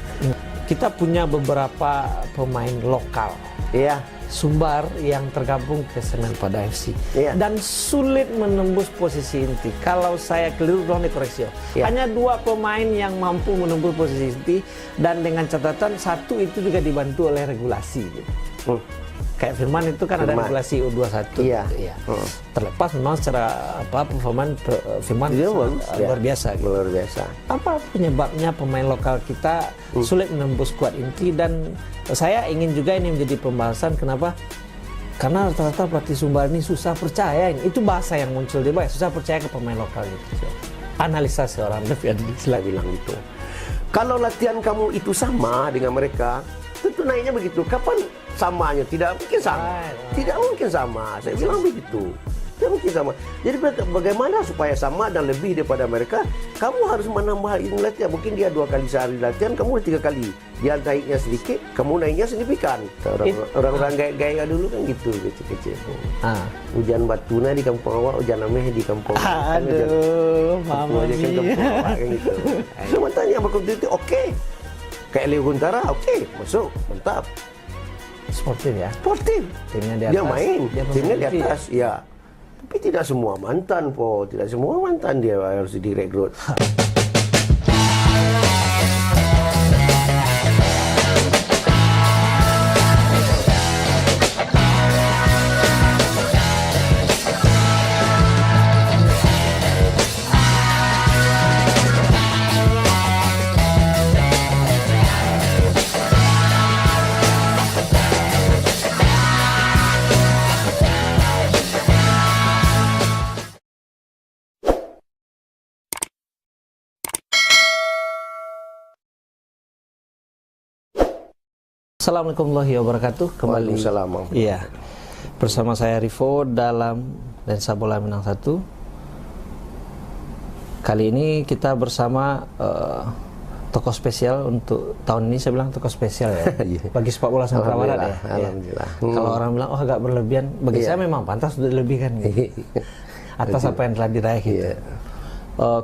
Kita punya beberapa pemain lokal. Iya. Sumbar yang tergabung ke Semen Padang FC dan sulit menembus posisi inti. Kalau saya keliru dong dikoreksi. Hanya 2 pemain yang mampu menembus posisi inti dan dengan catatan satu itu juga dibantu oleh regulasi. Gitu. Kayak Firman itu kan ada regulasi U21. Iya. Terlepas memang secara performan Firman luar biasa. Gitu. Luar biasa. Apa penyebabnya pemain lokal kita sulit menembus skuad inti, dan saya ingin juga ini menjadi pembahasan kenapa? Karena rata-rata pelatih Sumbar ini susah percaya. Itu bahasa yang muncul di bawah, susah percaya ke pemain lokal gitu. Analisa seorang Devian sila bilang gitu. Kalau latihan kamu itu sama dengan mereka, tentu naiknya begitu. Kapan samanya? Tidak mungkin sama. Tidak mungkin sama. Saya bilang begitu. Tidak mungkin sama. Jadi bagaimana supaya sama dan lebih daripada mereka? Kamu harus menambah ini latihan. Mungkin dia 2 kali sehari latihan, kamu 3 kali. Dia naiknya sedikit, kamu naiknya signifikan. Orang-orang gaya-gaya dulu kan gitu, kecil-kecil. Hujan batuna di kampung awak, hujan ameh di kampung awak. Aduh, mama kan kampung awak kan gitu. Semua tanya berkompetisi, oke. Kayak Leo Guntara, oke, masuk, mantap. Sportif ya? Sportif. Timnya di atas. Dia main, timnya di atas, ya. Tapi tidak semua mantan, tidak semua mantan dia harus direkrut. Assalamualaikum warahmatullahi wabarakatuh. Kembali. Waalaikumsalam. Iya. Bersama saya Rivo dalam Lensa Bola Minang 1. Kali ini kita bersama tokoh spesial untuk tahun ini. Saya bilang tokoh spesial ya. Bagi sepak bola Sumatera Barat ya. Alhamdulillah. Kalau orang bilang agak berlebihan, bagi saya memang pantas untuk dilebihkan gitu. Atas apa yang telah diraih gitu.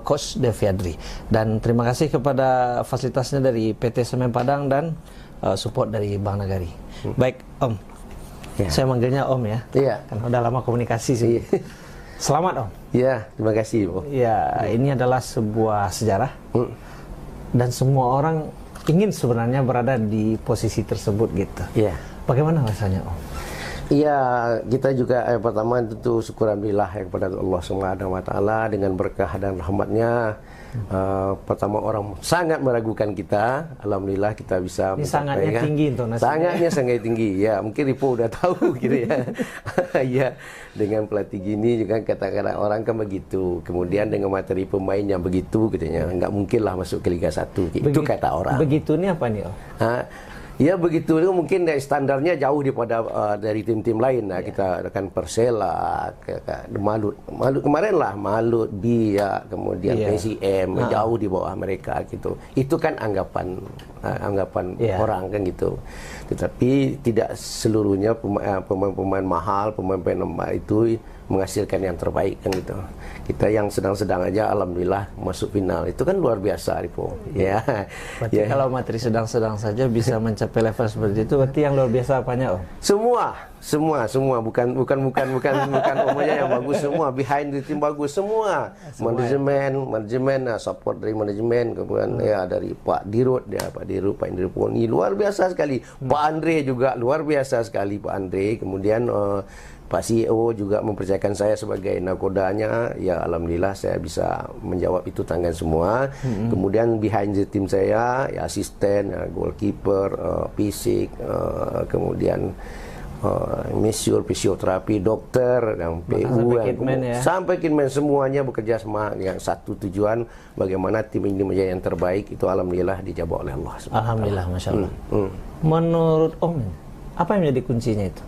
Coach Deviadri. Dan terima kasih kepada fasilitasnya dari PT Semen Padang dan support dari Bang Nagari. Baik, Om. Ya. Saya manggilnya Om ya. Iya. Karena udah lama komunikasi sih. Selamat Om. Ya, terima kasih, Bu. Ya, ini adalah sebuah sejarah. Dan semua orang ingin sebenarnya berada di posisi tersebut gitu. Iya. Bagaimana rasanya Om? Iya, kita juga pertama tentu syukur alhamdulillah kepada Allah Subhanahu wa taala dengan berkah dan rahmatnya. Pertama orang sangat meragukan kita, alhamdulillah kita bisa Ini sangatnya tinggi intonasinya. Sangatnya sangat tinggi. Ya, mungkin Ripo udah tahu gitu ya. Ya, dengan pelatih gini juga kata-kata orang kan begitu. Kemudian dengan materi pemain yang begitu gitu ya, nggak mungkin lah masuk ke Liga 1 gitu kata orang. Begitu ini apa nih Om? Ya begitu itu mungkin standarnya jauh daripada dari tim-tim lain. Nah, kita akan Persela, Malut kemarin lah, Malut, Biak, kemudian PSM jauh di bawah mereka gitu. Itu kan anggapan orang kan gitu. Tetapi tidak seluruhnya pemain-pemain mahal, pemain-pemain itu menghasilkan yang terbaik kan gitu. Kita yang sedang-sedang aja alhamdulillah masuk final. Itu kan luar biasa, Ripo. Ya. Berarti kalau materi sedang-sedang saja bisa mencapai level seperti itu, berarti yang luar biasa apanya, Om? Semua bukan umumnya yang bagus, semua behind the team bagus semua. Manajemen, support dari manajemen, kemudian ya dari Pak Dirut, Pak Indri Poni luar biasa sekali. Pak Andre juga luar biasa sekali, Pak Andre. Kemudian Pak CEO juga mempercayakan saya sebagai nakodanya. Ya alhamdulillah saya bisa menjawab itu tangan semua. Kemudian behind the team saya ya asisten, ya, goalkeeper, fisik, kemudian mesur, fisioterapi, dokter, dan PU, sampai kitman semuanya bekerja sama dengan satu tujuan bagaimana tim ini menjadi yang terbaik. Itu alhamdulillah dijawab oleh Allah. Alhamdulillah, masya Allah. Menurut Om, apa yang menjadi kuncinya itu?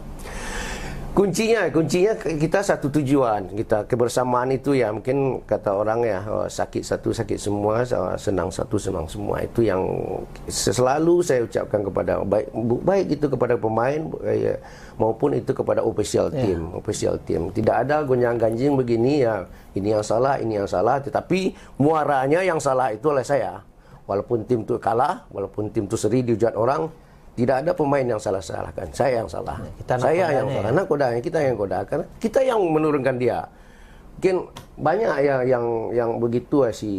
Kuncinya kita satu tujuan, kita kebersamaan itu ya, mungkin kata orang ya, sakit satu sakit semua, senang satu senang semua. Itu yang selalu saya ucapkan kepada baik itu kepada pemain maupun itu kepada official team. Tidak ada gonjang-ganjing begini ya, ini yang salah, tetapi muaranya yang salah itu oleh saya. Walaupun tim itu kalah, walaupun tim itu seri dihujat orang, tidak ada pemain yang salah-salahkan. Saya yang salah. Saya yang salah. Nakodanya kita yang kodakan. Kita yang menurunkan dia. Mungkin banyak yang begitu si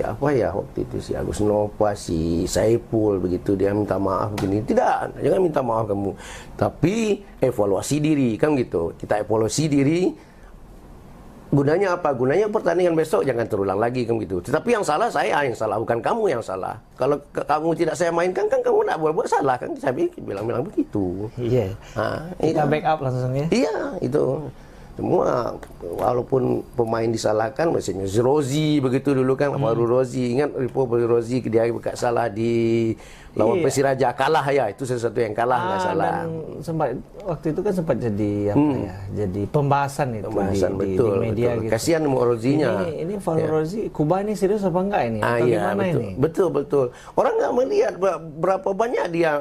apa ya waktu itu, si Agus Nova, si Saiful begitu, dia minta maaf begini. Tidak, jangan minta maaf kamu. Tapi evaluasi diri kan gitu. Kita evaluasi diri. Gunanya apa? Gunanya pertandingan besok jangan terulang lagi kan gitu. Tetapi yang salah saya yang salah, bukan kamu yang salah. Kalau kamu tidak saya mainkan kan kamu tidak buat salah kan, saya bilang begitu. Iya. Kita backup langsung ya. Iya, itu. Semua walaupun pemain disalahkan, misalnya Rozi begitu dulu kan, baru Rozi, ingat Rozi dia bukan salah di lawan Persiraja, kalah ya, itu sesuatu yang kalah nggak salah. Dan sempat waktu itu kan sempat jadi apa ya, jadi pembahasan itu betul, di media betul. gitu. Kasihan sama Rozinya. Ini Rozi, Kuba ini serius apa enggak ini? Iya, gimana betul. ini? Betul. Orang nggak melihat berapa banyak dia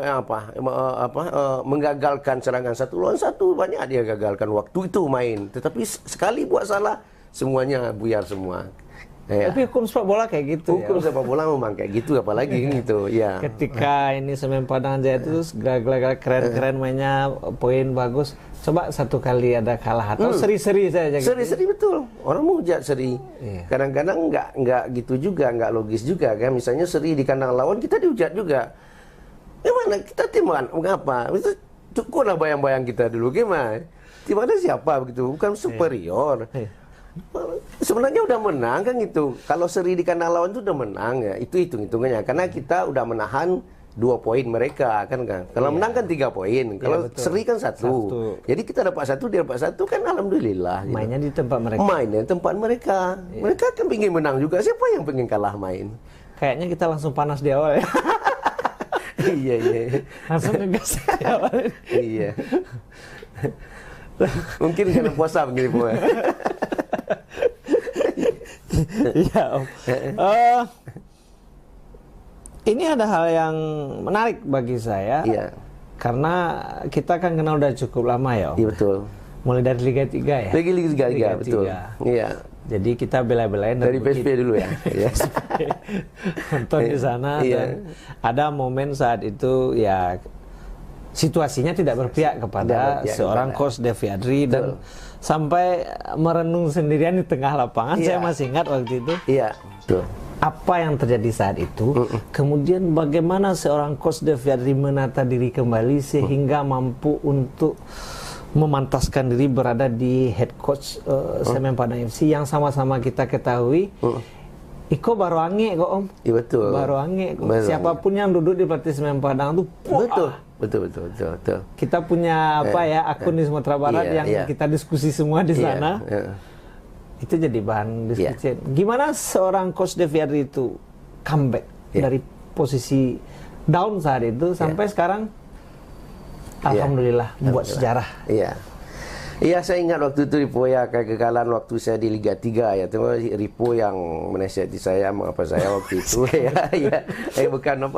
menggagalkan serangan 1 lawan 1, banyak dia gagalkan waktu itu main. Tetapi sekali buat salah semuanya buyar semua. Tapi hukum sepak bola kayak gitu. Hukum sepak bola memang kayak gitu, apalagi gitu ya. Ketika ini Semen Padang Jaya itu gagal keren mainnya, poin bagus. Coba satu kali ada kalah atau seri-seri saja gitu. Seri-seri betul. Orang mau hujat seri. Kadang-kadang nggak gitu juga, nggak logis juga kan. Misalnya seri di kandang lawan kita dihujat juga. Gimana kita timan? Mengapa? Itu cukuplah bayang-bayang kita dulu gimana? Timnya siapa begitu? Bukan superior. Sebenarnya udah menang kan gitu. Kalau seri di kandang lawan itu udah menang ya. Itu hitung-hitungannya. Karena kita udah menahan 2 poin mereka kan. Kalau menang kan 3 poin. Kalau seri kan 1. Jadi kita dapat 1, dia dapat 1 kan alhamdulillah. Gitu. Mainnya di tempat mereka. Mainnya di tempat mereka. Mereka kan pengen menang juga. Siapa yang pengen kalah main? Kayaknya kita langsung panas di awal ya. Iya. Langsung ngegas di awal. Iya. Mungkin karena puasa begini Bu. Iya Om. Ini ada hal yang menarik bagi saya. Iya. Karena kita kan kenal udah cukup lama ya Om. Iya betul. Mulai dari Liga 3 ya? Liga 3, betul. Iya. Jadi kita bela-belain dari PSP dulu ya. Nonton di sana dan ada momen saat itu ya situasinya tidak berpihak kepada seorang Coach Devi Adri dan sampai merenung sendirian di tengah lapangan. Saya masih ingat waktu itu. Iya, betul. Apa yang terjadi saat itu, kemudian bagaimana seorang Coach Devi Adri menata diri kembali sehingga mampu untuk memantaskan diri berada di head coach Semen Padang FC yang sama-sama kita ketahui Iko baru ange kok Om. Iya betul. Baru ange kok. Siapapun yang duduk di pelatih Semen Padang tuh betul. Kita punya akun di Sumatera Barat yang kita diskusi semua di sana. Itu jadi bahan diskusi. Gimana seorang Coach Devi Adri itu comeback dari posisi down saat itu sampai sekarang alhamdulillah membuat sejarah. Iya, saya ingat waktu itu Ripo ya kegagalan waktu saya di Liga 3 ya. Itu Ripo yang menasihati saya mengapa saya waktu itu bukan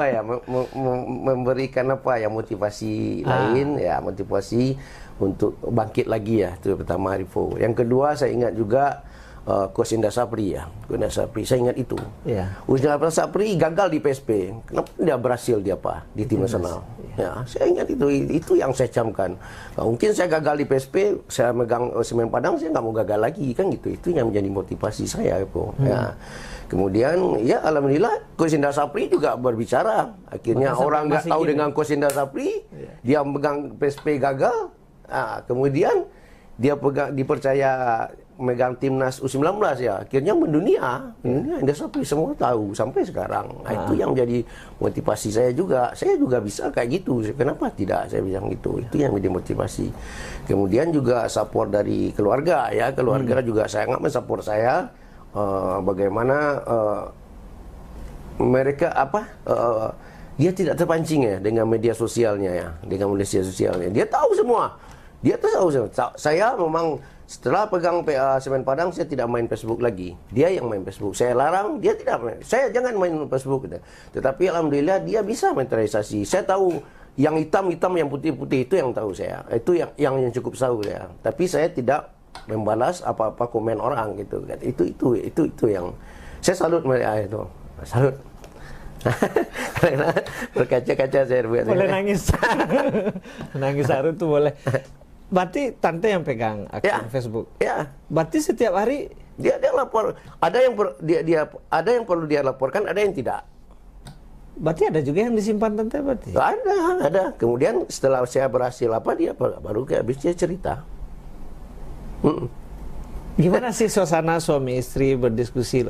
memberikan motivasi lain motivasi untuk bangkit lagi ya. Itu pertama Ripo. Yang kedua saya ingat juga Coach Indra Sapri ya. Coach Indra Sapri, saya ingat itu. Coach Indra Sapri gagal di PSP. Kenapa dia berhasil di tim nasional? Ya, saya ingat itu yang saya camkan. Mungkin saya gagal di PSP, saya megang Semen Padang, saya nggak mau gagal lagi kan gitu. Itu yang menjadi motivasi saya itu. Ya. Kemudian ya alhamdulillah Coach Indra Sapri juga berbicara. Akhirnya orang nggak tahu dengan Coach Indra Sapri, dia megang PSP gagal. Kemudian dia dipercaya megang timnas U19 ya, akhirnya mendunia. Indra Sapri semua tahu sampai sekarang. Itu yang menjadi motivasi saya juga. Saya juga bisa kayak gitu. Kenapa tidak saya bilang gitu? Itu yang menjadi motivasi. Kemudian juga support dari keluarga ya. Keluarga juga sangat mensupport saya. Bagaimana mereka dia tidak terpancing ya dengan media sosialnya ya, dengan media sosialnya. Dia tahu semua. Dia tahu semua. Saya memang setelah pegang Semen Padang, saya tidak main Facebook lagi. Dia yang main Facebook. Saya larang, dia tidak main. Saya jangan main Facebook. Tetapi alhamdulillah dia bisa mentalisasi. Saya tahu yang hitam-hitam, yang putih-putih itu yang tahu saya. Itu yang cukup tahu saya. Tapi saya tidak membalas apa-apa komen orang gitu. Itu yang saya salut mereka itu. Salut. Karena berkaca-kaca saya buat. Boleh nangis. Nangis haru tuh boleh. Berarti tante yang pegang akun Facebook. Ya. Berarti setiap hari dia lapor. Ada yang perlu dia laporkan, ada yang tidak. Berarti ada juga yang disimpan tante berarti. Ada. Kemudian setelah saya berhasil dia baru habis dia cerita. Gimana sih suasana suami istri berdiskusi?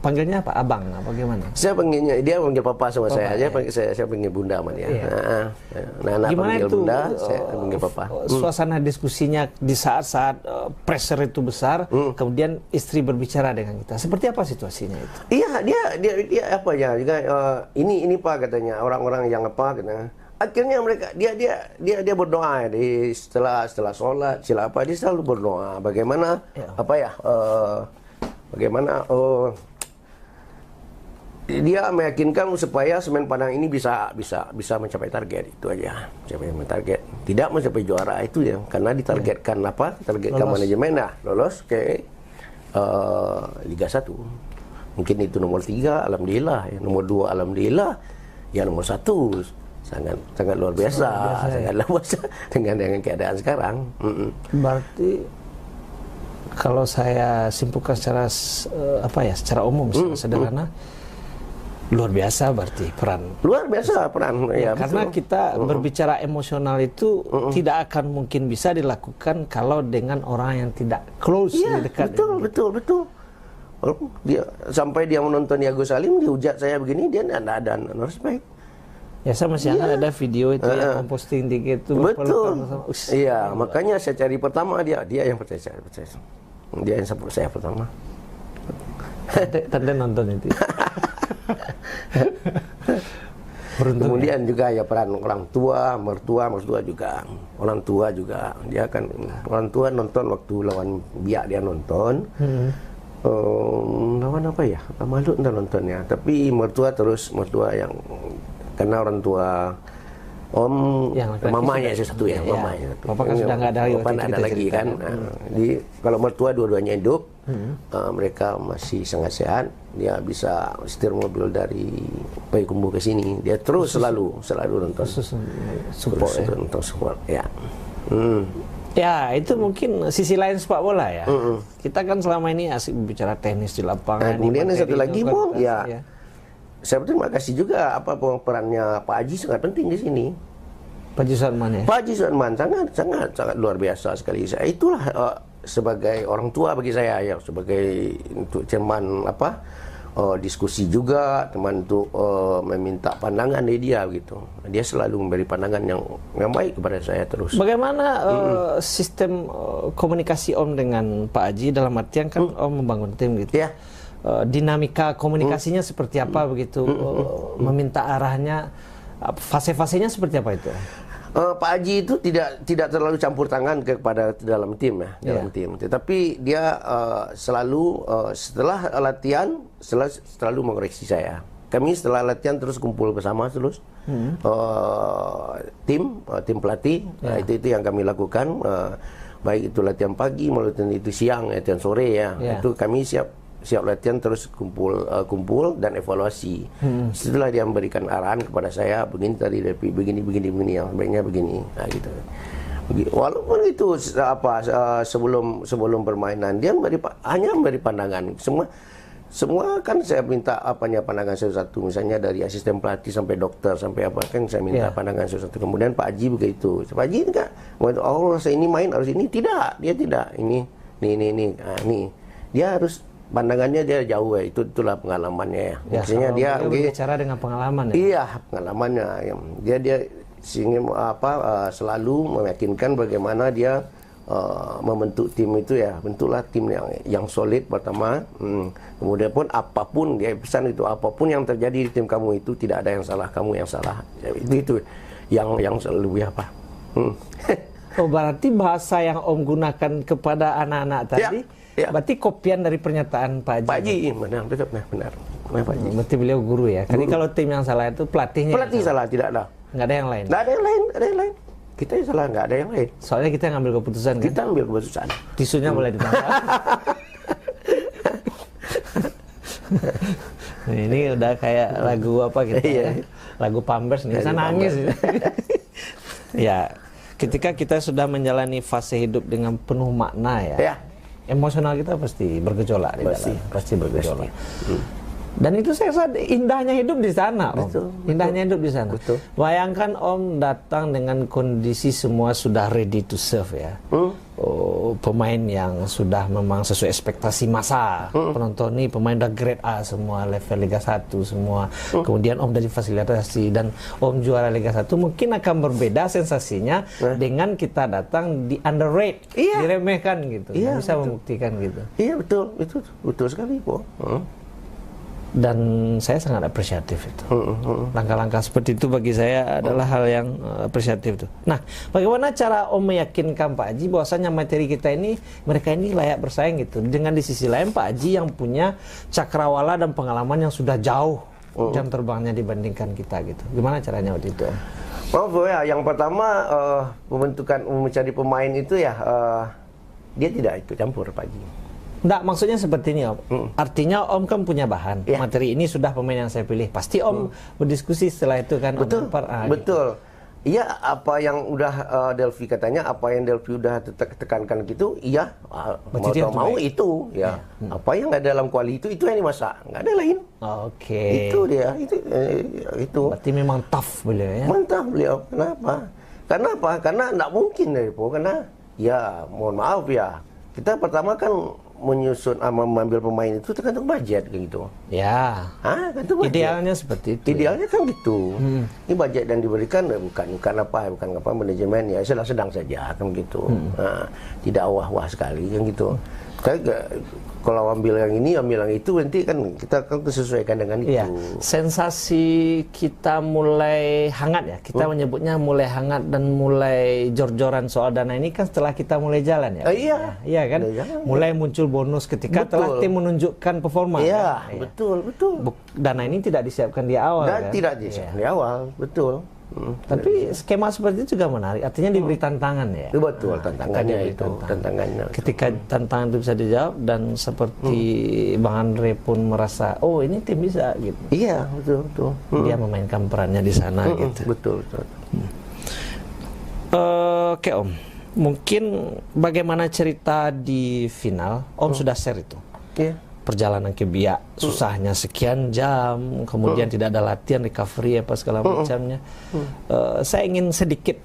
Panggilnya apa? Abang apa gimana? Saya panggilnya, dia panggil papa sama saya. Saya panggil bunda sama dia. Anak gimana panggil itu? Bunda, saya panggil papa. Suasana diskusinya di saat-saat pressure itu besar, kemudian istri berbicara dengan kita. Seperti apa situasinya itu? Iya, dia apa ya? Juga ini Pak katanya, orang-orang yang apa katanya. Akhirnya dia berdoa setelah sholat dia selalu berdoa bagaimana dia meyakinkan supaya Semen Padang ini bisa mencapai target itu aja, mencapai target, tidak mencapai juara itu ya, karena ditargetkan targetkan manajemen lolos ke Liga 1. Mungkin itu nomor 3 alhamdulillah, nomor 2 alhamdulillah, ya nomor 1 sangat luar biasa dengan keadaan sekarang. Berarti kalau saya simpulkan secara secara umum, sederhana, luar biasa berarti peran. Luar biasa peran. Ya, karena betul. Kita berbicara emosional itu tidak akan mungkin bisa dilakukan kalau dengan orang yang tidak close, dekat. Betul. Sampai dia menonton Yago Salim, dihujat saya begini, dia tidak ada respect. Ya saya masih ingat ada video itu yang memposting dikit itu. Betul. Iya, makanya saya cari pertama dia yang percaya saya. Dia yang support saya pertama. Tante nonton itu. Kemudian juga ya peran orang tua, mertua juga. Orang tua juga. Dia kan orang tua nonton waktu lawan Biak dia nonton. Lawan apa ya? Malu entah nontonnya. Tapi mertua yang karena orang tua Om Yang laki-laki mamanya sudah- satu ya, iya. mamanya satu. Bapak kan sudah nggak ada lagi waktu Bapak itu nggak ada kita lagi cerita. kan. Kalau mertua dua-duanya hidup, mereka masih sangat sehat. Dia bisa setir mobil dari Payakumbuh ke sini. Dia terus selalu nonton. Support Terus ya. nonton support. Ya. Ya, itu mungkin sisi lain sepak bola ya. Kita kan selama ini asik berbicara tenis di lapangan. Nah, kemudian di yang satu materi lagi, itu, Bung, kualitas, ya. Saya berterima kasih juga perannya Pak Haji sangat penting di sini. Pak Jusman ya. Pak Haji Suatman sangat luar biasa sekali. Saya itulah sebagai orang tua bagi saya ya, sebagai untuk teman diskusi juga, teman untuk meminta pandangan dari dia gitu. Dia selalu memberi pandangan yang baik kepada saya terus. Bagaimana sistem komunikasi Om dengan Pak Haji, dalam artian kan Om membangun tim gitu. Ya. Dinamika komunikasinya seperti apa begitu? Meminta arahnya, fase-fasenya seperti apa itu? Pak Haji itu tidak terlalu campur tangan kepada dalam tim ya, dalam tim. Tetapi dia selalu setelah latihan selalu mengoreksi saya. Kami setelah latihan terus kumpul bersama terus tim pelatih. Nah, itu yang kami lakukan, baik itu latihan pagi maupun itu siang, latihan sore ya. Itu kami siap latihan terus kumpul dan evaluasi. Setelah dia memberikan arahan kepada saya, begini tadi begini yang sebaiknya begini. Nah, gitu. Walaupun itu sebelum permainan dia hanya memberi pandangan. Semua kan saya minta pandangan satu-satu, misalnya dari asisten pelatih sampai dokter sampai apa kan saya minta pandangan satu-satu. Kemudian Pak Haji begitu. Pak Haji enggak, saya ini main harus ini, tidak, dia tidak. Ini. Dia harus pandangannya dia jauh ya, itulah pengalamannya ya. Maksudnya dia berbicara dengan pengalaman ya. Iya, pengalamannya. Dia ingin selalu meyakinkan bagaimana dia membentuk tim itu ya, bentuklah tim yang solid pertama. Kemudian pun apapun dia pesan itu, apapun yang terjadi di tim kamu itu tidak ada yang salah, kamu yang salah. Itu yang selalu apa. Oh, berarti bahasa yang Om gunakan kepada anak-anak tadi berarti kopian dari pernyataan Pak Haji. Pak Haji, benar. Pak Haji. Berarti beliau guru ya. Jadi kalau tim yang salah itu pelatihnya. Pelatih salah, tidak ada. Nggak ada yang lain. Nggak ada yang lain. Kita yang salah, nggak ada yang lain. Soalnya kita yang ngambil keputusan kan. Kita ambil keputusan. Tisunya boleh ditambah. Nah, ini udah kayak lagu apa gitu ya. Lagu Pampers nih. Saya nangis. Ya, ketika kita sudah menjalani fase hidup dengan penuh makna ya. Emosional kita pasti bergejolak di dalam. Pasti bergejolak. Dan itu saya rasa indahnya hidup di sana, Om. Indahnya hidup di sana. Bayangkan Om datang dengan kondisi semua sudah ready to serve ya. Pemain yang sudah memang sesuai ekspektasi masa. Penonton ini pemain udah grade A semua, level Liga 1 semua. Kemudian Om dari fasilitasi dan Om juara Liga 1, mungkin akan berbeda sensasinya dengan kita datang di underrate, diremehkan gitu. Bisa membuktikan gitu. Iya, betul sekali, Po. Dan saya sangat apresiatif itu. Langkah-langkah seperti itu bagi saya adalah hal yang apresiatif itu. Nah, bagaimana cara Om meyakinkan Pak Haji bahwasanya materi kita ini, mereka ini layak bersaing gitu. Dengan di sisi lain Pak Haji yang punya cakrawala dan pengalaman yang sudah jauh jam terbangnya dibandingkan kita gitu. Gimana caranya waktu itu, Om? Yang pertama pembentukan mencari pemain itu ya dia tidak ikut campur Pak Haji. Enggak, maksudnya seperti ini Om. Artinya Om kan punya bahan. Materi ini sudah pemain yang saya pilih. Pasti Om berdiskusi setelah itu kan. Betul. Om Betul. Iya, apa yang udah Delphi katanya, apa yang Delphi udah tekankan gitu, iya, mau itu, ya. Apa yang ada dalam kuali itu yang dimasak, nggak ada lain. Oke. Itu dia, itu. Berarti memang tough beliau ya. Mantap beliau. Kenapa? Karena nggak mungkin karena ya, mohon maaf ya. Kita pertama kan menyusun mengambil pemain itu tergantung budget kayak gitu. Ya. Gantung budget. Idealnya seperti itu. Idealnya kan gitu. Ini budget yang diberikan bukan apa manajemen ya sedang saja kan gitu. Tidak wah-wah sekali kan gitu. Kalau ambil yang ini, ambil yang itu, nanti kan kita kan sesuaikan dengan itu. Ya, sensasi kita mulai hangat ya. Kita menyebutnya mulai hangat dan mulai jor-joran soal dana ini kan setelah kita mulai jalan ya. Iya kan? Mulai muncul bonus ketika telah tim menunjukkan performa. Iya, kan? Betul. Dana ini tidak disiapkan di awal kan? Tidak disiapkan di awal, betul. Tapi skema seperti itu juga menarik. Artinya diberi tantangan ya. Betul, tantangannya itu. Tantangannya. Ketika tantangan itu bisa dijawab dan seperti Bang Andre pun merasa, oh ini tim bisa gitu. Iya, betul. Dia memainkan perannya di sana gitu. Betul. Oke Om, mungkin bagaimana cerita di final? Om sudah share itu. Iya. Perjalanan ke Biak, susahnya sekian jam, kemudian tidak ada latihan, recovery apa segala macamnya. Saya ingin sedikit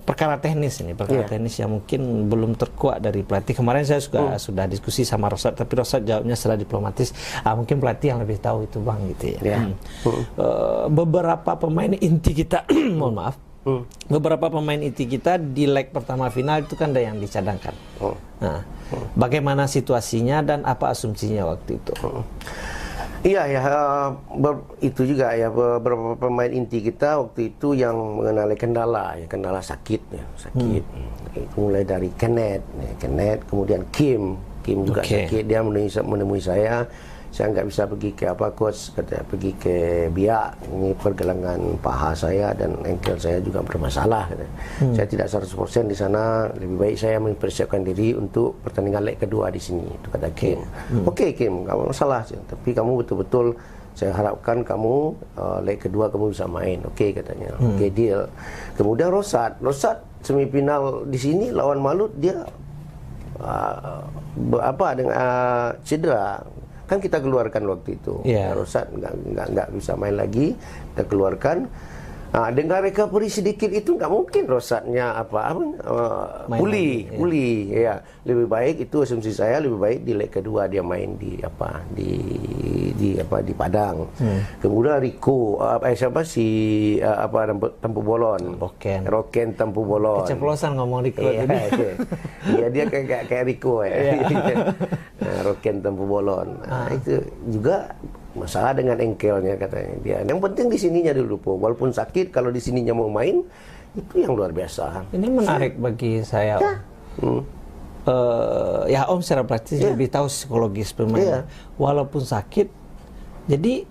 perkara teknis ini, teknis yang mungkin belum terkuak dari pelatih. Kemarin saya sudah diskusi sama Rosat, tapi Rosat jawabnya secara diplomatis. Mungkin pelatih yang lebih tahu itu Bang gitu ya. Beberapa pemain inti kita, mohon maaf. Beberapa pemain inti kita di leg pertama final itu kan ada yang dicadangkan. Nah, bagaimana situasinya dan apa asumsinya waktu itu? Iya ya, itu juga ya, beberapa pemain inti kita waktu itu yang mengenali kendala sakit. Itu mulai dari Kenneth, kemudian Kim juga sakit, dia menemui saya nggak bisa pergi ke coach, katanya pergi ke Biak, ini pergelangan paha saya dan engkel saya juga bermasalah. Saya tidak 100% di sana, lebih baik saya mempersiapkan diri untuk pertandingan leg kedua di sini, itu kata Kim. Oke Kim, nggak masalah, tapi kamu betul-betul saya harapkan kamu leg kedua kamu bisa main. Oke, katanya. Oke, deal. Kemudian Rosat semifinal di sini lawan Malut, dia dengan cedera. Kan kita keluarkan waktu itu. Rosat nggak bisa main lagi, kita keluarkan. Dengan recovery sedikit itu nggak mungkin Rosatnya pulih. Ya, lebih baik itu asumsi saya, lebih baik di leg kedua dia main di Padang. Kemudian Rico Tempu Bolon. Roken Tempu Bolon. Keceplosan ngomong Rico. Iya, dia kayak Rico ya. Roken Tempu Bolon. Itu juga masalah dengan engkelnya katanya dia. Yang penting di sininya dulu po. Walaupun sakit, kalau di sininya mau main, itu yang luar biasa. Ini menarik bagi saya. Ya. Om secara praktis lebih tahu psikologis pemain. Walaupun sakit, jadi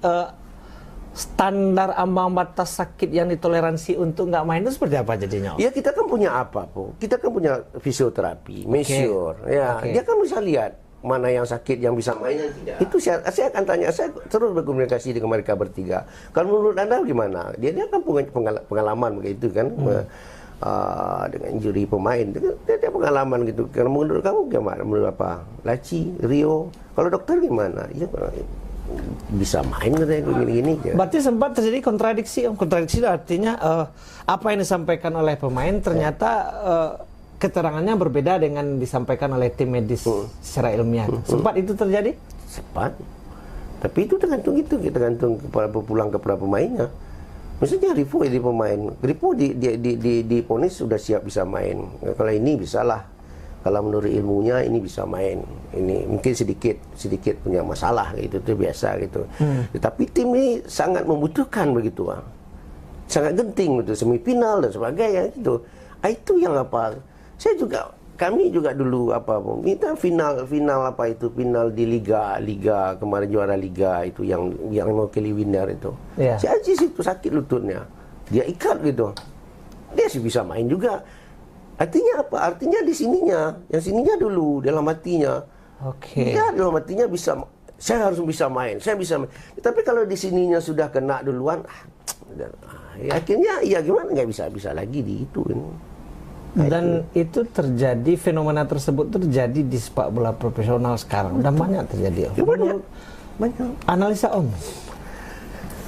standar ambang batas sakit yang ditoleransi untuk nggak main itu seperti apa jadinya? Ya kita kan punya apa po? Kita kan punya fisioterapi, measure. Dia kan bisa lihat mana yang sakit yang bisa main, yang tidak. Itu saya akan tanya, saya terus berkomunikasi dengan mereka bertiga. Kalau menurut Anda gimana? Dia kan punya pengalaman begitu kan, dengan injury pemain. Dia pengalaman gitu. Kalau menurut kamu gimana? Menurut apa? Laci, Rio. Kalau dokter gimana? Ya, bisa main katanya gini-gini. Berarti sempat terjadi kontradiksi. Kontradiksi artinya apa yang disampaikan oleh pemain ternyata keterangannya berbeda dengan disampaikan oleh tim medis secara ilmiah. Sempat itu terjadi? Sempat. Tapi itu tergantung pulang kepada pemainnya. Misalnya Rivo jadi pemain. Rivo di ponis sudah siap bisa main. Kalau ini bisalah. Kalau menurut ilmunya ini bisa main. Ini mungkin sedikit punya masalah gitu, itu biasa gitu. Tapi tim ini sangat membutuhkan begitu, sangat genting gitu, semifinal dan sebagainya gitu. Itu yang kami juga dulu minta final di liga kemarin juara liga itu yang mewakili winner itu. Si Aziz itu sakit lututnya, dia ikat gitu, dia sih bisa main juga. Artinya apa? Artinya di sininya, yang sininya dulu dalam hatinya. Dia dalam hatinya bisa, saya harus bisa main, saya bisa main. Tapi kalau di sininya sudah kena duluan, akhirnya ya gimana, nggak bisa lagi di itu. Dan itu terjadi, fenomena tersebut terjadi di sepak bola profesional sekarang. Dan banyak terjadi. Banyak. Analisa Om?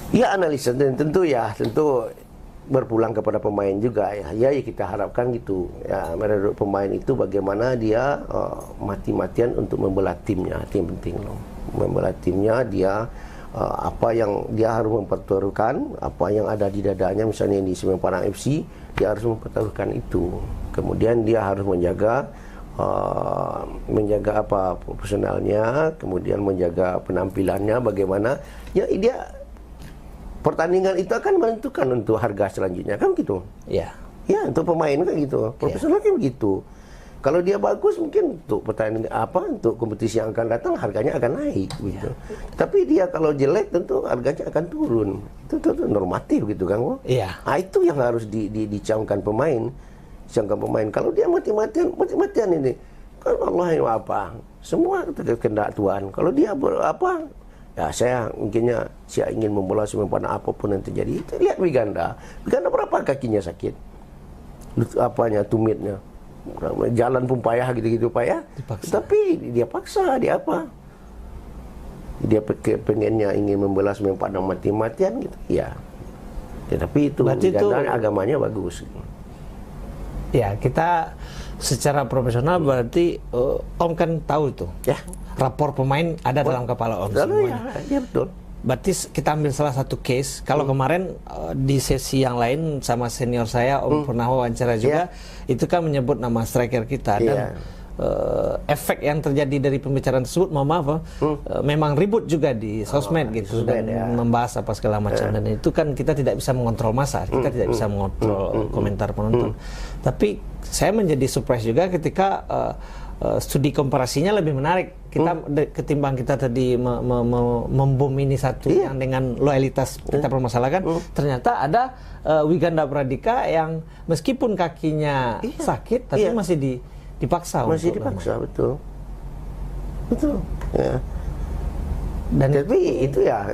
Ya analisa, tentu berpulang kepada pemain juga ya kita harapkan gitu ya, menurut pemain itu bagaimana dia mati-matian untuk membela timnya, itu yang penting loh. Membela timnya, dia apa yang dia harus mempertaruhkan, apa yang ada di dadanya, misalnya di Semen Padang FC, dia harus mempertaruhkan itu. Kemudian dia harus menjaga profesionalnya, kemudian menjaga penampilannya, bagaimana ya dia pertandingan itu akan menentukan untuk harga selanjutnya kan gitu. Ya untuk pemain kan gitu, profesional kan begitu. Kalau dia bagus mungkin untuk pertandingan untuk kompetisi yang akan datang harganya akan naik gitu. Tapi dia kalau jelek tentu harganya akan turun. Itu normatif gitu kan. Iya. Nah, itu yang harus dicamkan pemain. Kalau dia mati-matian ini kan Allah yang apa? Semua kehendak Tuhan. Kalau dia ya saya ingin membalas pada apapun yang terjadi. Lihat Wiganda berapa kakinya sakit, tumitnya. Jalan pun payah gitu-gitu payah. Tapi dia paksa, dia pengennya ingin membalas pada mati-matian gitu. Ya. Tetapi itu agamanya bagus. Ya, kita secara profesional berarti Om kan tahu itu. Ya. Rapor pemain ada dalam kepala Om semuanya. Ya, betul. Berarti kita ambil salah satu case. Kalau kemarin di sesi yang lain sama senior saya, Om pernah wawancara juga, itu kan menyebut nama striker kita. Dan efek yang terjadi dari pembicaraan tersebut, memang ribut juga di sosmed gitu, dan membahas apa segala macam. Dan itu kan kita tidak bisa mengontrol massa, kita tidak bisa mengontrol komentar penonton. Tapi saya menjadi surprise juga ketika studi komparasinya lebih menarik ketimbang kita tadi membom ini satu yang dengan loyalitas kita permasalahkan. Ternyata ada Wiganda Pradika yang meskipun kakinya sakit tapi masih dipaksa. Masih dipaksa, betul. Ya. Dan tapi itu ya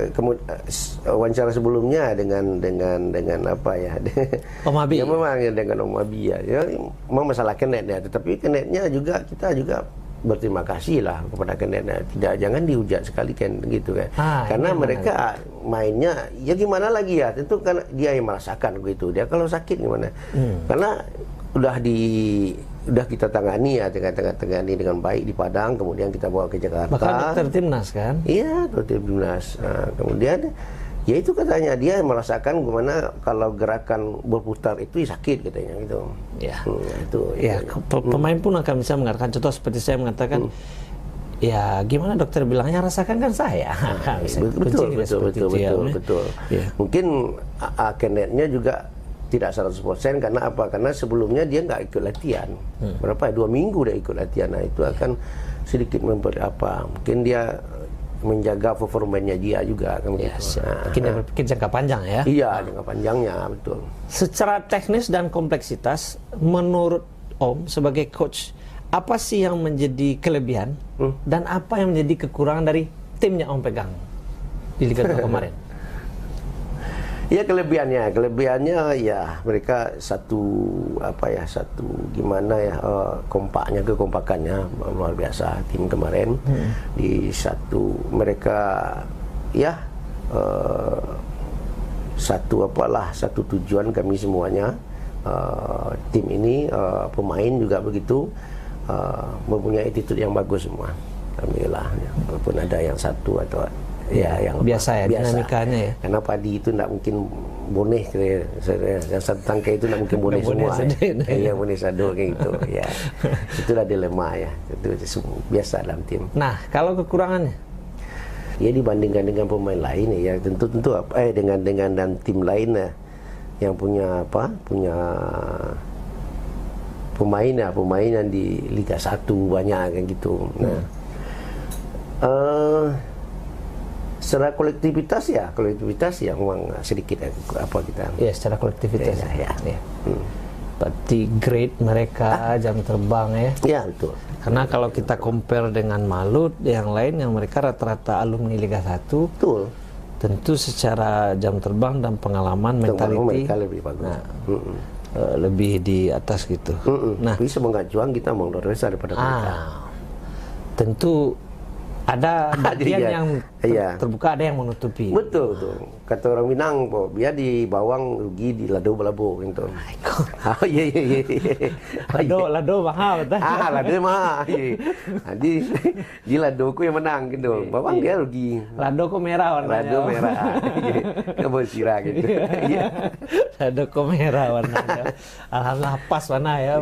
wawancara sebelumnya dengan apa ya? Om Abi. Ya memang dengan Om Abi ya. Memang masalah kenetnya, tetapi kenetnya juga kita juga berterima kasih lah kepada kenetnya. Jangan dihujat sekali kan gitu kan. Karena mereka mainnya ya gimana lagi ya? Tentu kan dia yang merasakan begitu. Dia kalau sakit gimana? Karena udah kita tangani dengan baik di Padang, kemudian kita bawa ke Jakarta. Bahkan dokter timnas kan? Iya, dokter timnas. Kemudian ya itu katanya dia merasakan gimana kalau gerakan berputar itu sakit katanya gitu. Ya. Itu. Ya, pemain pun akan bisa mengatakan, contoh seperti saya mengatakan, ya gimana dokter bilangnya, rasakan kan saya. Betul. Ya. Mungkin kenetnya juga tidak 100% karena apa? Karena sebelumnya dia nggak ikut latihan. Berapa? 2 minggu dia ikut latihan. Nah, itu akan sedikit mungkin dia menjaga performanya dia juga kan gitu. Mungkin dia berpikir jangka panjang ya. Iya, jangka panjangnya, betul. Secara teknis dan kompleksitas, menurut Om sebagai coach, apa sih yang menjadi kelebihan dan apa yang menjadi kekurangan dari timnya Om pegang di Liga 2 kemarin? Ya kelebihannya ya mereka satu gimana ya, kekompakannya luar biasa tim kemarin. Di mereka ya satu tujuan kami semuanya, tim ini, pemain juga begitu, mempunyai attitude yang bagus semua, alhamdulillah ya. Walaupun ada yang satu atau yang biasa dinamikanya ya. Karena padi itu tidak mungkin boneh, yang satu tangkai itu tidak mungkin boneh semua. Iya, boneh sado kayak gitu. Ya, itulah dilema ya. Itu biasa dalam tim. Nah, kalau kekurangannya? Ya dibandingkan dengan pemain lain ya, tentu dengan dan tim lain ya, yang punya pemain yang di Liga 1 banyak kan gitu. Nah, secara kolektivitas ya memang sedikit kita. Ya, secara kolektivitas ya. Berarti grade mereka jam terbang ya. Iya, betul. Karena kalau kita compare dengan Malut yang lain yang mereka rata-rata alumni Liga 1, betul. Tentu secara jam terbang dan pengalaman mentality mereka lebih bagus. Lebih di atas gitu. Nah, bisa mengajuan kita luar biasa daripada mereka. Tentu ada bagian yang terbuka, ada yang menutupi. Betul. Kata orang Minang, biar di bawang rugi di lado belabo gitu. Lado mahal betul. Lado mahal. Di lado ku yang menang gitu. Bawang dia rugi. Lado ku merah warnanya. Lado merah. Kabel sirah gitu. Lado ku merah warnanya. Alhamdulillah pas warna ya.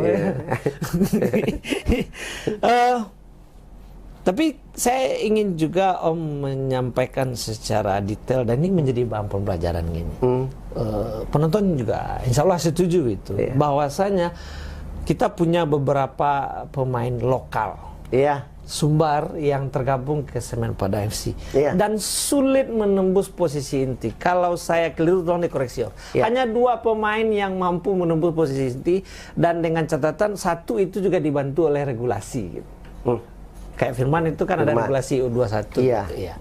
Tapi saya ingin juga Om menyampaikan secara detail, dan ini menjadi bahan pembelajaran gini. Penonton juga insya Allah setuju itu, bahwasanya kita punya beberapa pemain lokal. Iya. Sumbar yang tergabung ke Semen Padang FC. Iya. Dan sulit menembus posisi inti. Kalau saya keliru tolong dikoreksi. Iya. Hanya 2 pemain yang mampu menembus posisi inti, dan dengan catatan satu itu juga dibantu oleh regulasi gitu. Kayak Firman itu kan ada regulasi U21. Iya. Gitu, ya.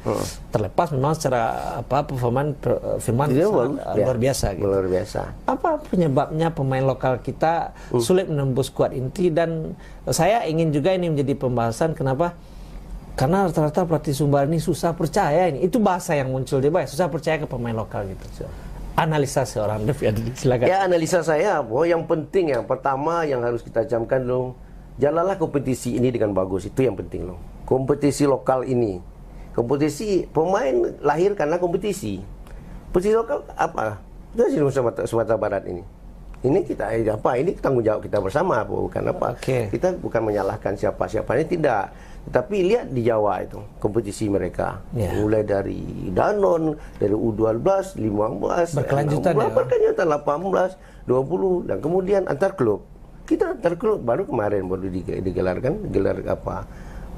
Terlepas memang secara performa Firman luar biasa gitu. Luar biasa. Apa penyebabnya pemain lokal kita sulit menembus skuad inti? Dan saya ingin juga ini menjadi pembahasan kenapa? Karena rata-rata pelatih Sumbar ini susah percaya ini. Itu bahasa yang muncul di bawah, susah percaya ke pemain lokal gitu. Analisa seorang Dev ya, silakan. Ya, analisa saya, yang penting yang pertama yang harus kita camkan dulu, jalanlah kompetisi ini dengan bagus, itu yang penting loh. Kompetisi lokal ini, kompetisi pemain lahir karena kompetisi. Kompetisi lokal apa? Itu di Sumatera Barat ini. Ini kita apa? Ini tanggung jawab kita bersama, bukan apa? Kita bukan menyalahkan siapa-siapa, ini tidak. Tetapi lihat di Jawa itu kompetisi mereka, mulai dari Danon, dari U12, 15, berkelanjutan 16, berkelanjutan 18, 20, dan kemudian antar klub. Kita antar klub baru kemarin baru digelar kan, gelar apa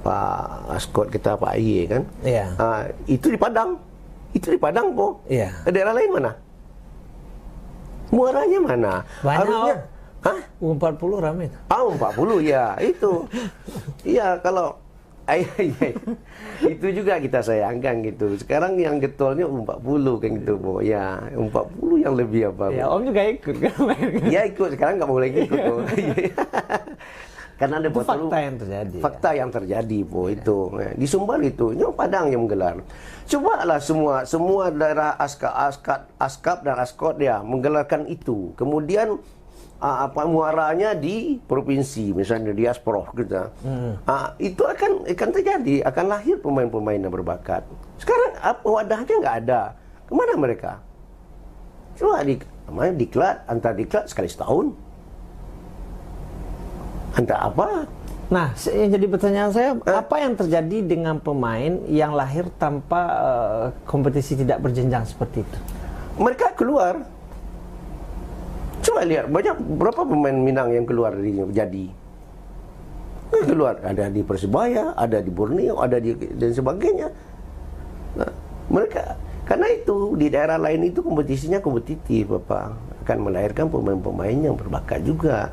Pak Askot kita Pak Iye kan. Iya. Itu di Padang, po. Iya. Daerah lain mana? Muaranya mana? Banyak. Harusnya, U40 ramai. 40 ya itu. Iya kalau itu juga kita sayangkan gitu. Sekarang yang getolnya 40 kan gitu, po. Ya, 40 yang lebih apa? Ya, Om juga ikut kan? Ya ikut, sekarang nggak boleh ikut, po. Karena ada itu fakta yang terjadi. Fakta yang terjadi, po, itu. Di Sumbar itu, ini Padang yang menggelar. Cobalah semua daerah Askap dan Askot ya menggelarkan itu. Kemudian muaranya di provinsi, misalnya di Asprof gitu. Itu akan terjadi, akan lahir pemain-pemain yang berbakat. Sekarang wadahnya nggak ada. Kemana mereka? Coba diklat, antar diklat sekali setahun. Antar apa? Nah, yang jadi pertanyaan saya, apa yang terjadi dengan pemain yang lahir tanpa kompetisi tidak berjenjang seperti itu? Mereka keluar. Coba lihat, berapa pemain Minang yang keluar dari Jadi? Keluar, ada di Persebaya, ada di Borneo, ada dan sebagainya. Nah, mereka, karena itu di daerah lain itu kompetisinya kompetitif, Bapak. Akan melahirkan pemain-pemain yang berbakat juga.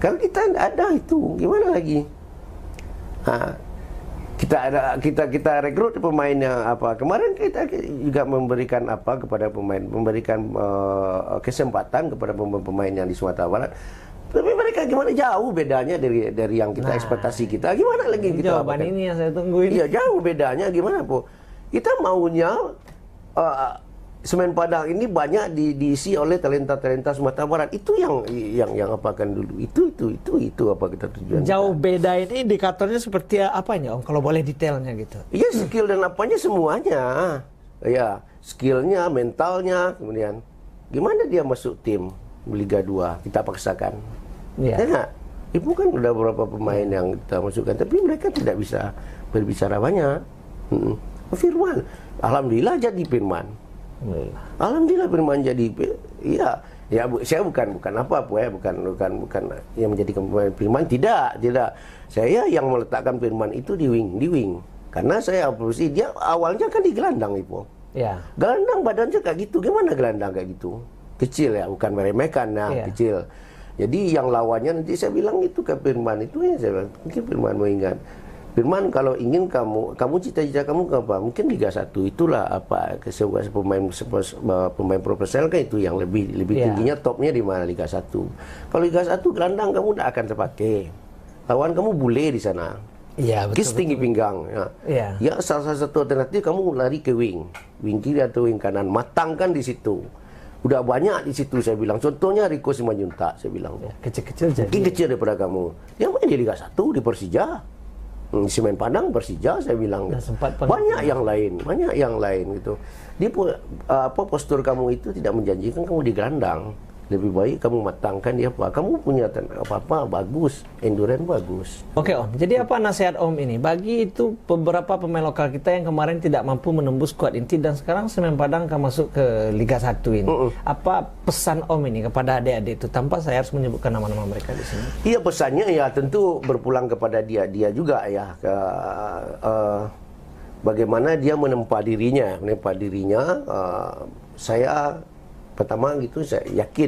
Kalau kita tidak ada itu, gimana lagi? Kita rekrut pemain yang apa? Kemarin kita juga memberikan apa kepada pemain, memberikan kesempatan kepada pemain yang di Sumatera Barat. Tapi mereka gimana jauh bedanya dari yang kita ekspektasi kita? Gimana lagi kita? Jawaban ini yang saya tungguin. Iya, jauh bedanya gimana, Po? Kita maunya Semen Padang ini banyak diisi oleh talenta-talenta Sumatera Barat. Itu yang apakan dulu. Itu apa kita tujuan. Jauh beda ini indikatornya seperti apanya, Om? Kalau boleh detailnya gitu. Iya, skill dan apanya semuanya. Ya, skillnya, mentalnya, kemudian gimana dia masuk tim Liga 2 kita paksakan. Iya. Ya enggak? Ibu kan udah beberapa pemain yang kita masukkan, tapi mereka tidak bisa berbicara banyak. Firman, alhamdulillah jadi Firman. Alhamdulillah Firman jadi, ya saya bukan apa ya, bukan yang menjadi pemain Firman, tidak. Saya yang meletakkan Firman itu di wing. Karena saya apresiasi dia awalnya kan di gelandang, Ibu. Ya. Gelandang badannya kayak gitu, gimana gelandang kayak gitu? Kecil ya, bukan meremehkan, kecil. Jadi yang lawannya nanti saya bilang itu ke Firman itu ya, saya bilang mungkin Firman mau ingat. Firman, kalau ingin kamu cita-cita kamu ke apa? Mungkin Liga 1 itulah apa sebuah pemain profesional kan itu yang lebih tingginya, topnya di mana Liga 1. Kalau Liga 1 gelandang kamu tidak akan terpakai. Lawan kamu bule di sana. Iya, betul. Tinggi pinggang. Ya, salah satu alternatif kamu lari ke wing kiri atau wing kanan. Matangkan di situ. Udah banyak di situ saya bilang. Contohnya Rico Simanjuntak saya bilang. Kecil-kecil jadi. Mungkin kecil daripada kamu. Dia main di Liga 1 di Persija. Semen Padang, Persija, saya bilang. Banyak yang lain gitu. Postur kamu itu tidak menjanjikan kamu di gelandang. Lebih baik kamu matangkan dia apa. Kamu punya apa-apa bagus, endurance bagus. Oke Om, jadi apa nasihat Om ini bagi itu beberapa pemain lokal kita yang kemarin tidak mampu menembus skuad inti dan sekarang Semen Padang akan masuk ke Liga 1 ini. Apa pesan Om ini kepada adik-adik itu tanpa saya harus menyebutkan nama-nama mereka di sini? Iya, pesannya ya tentu berpulang kepada dia juga ya. Bagaimana dia menempa dirinya. Saya pertama gitu saya yakin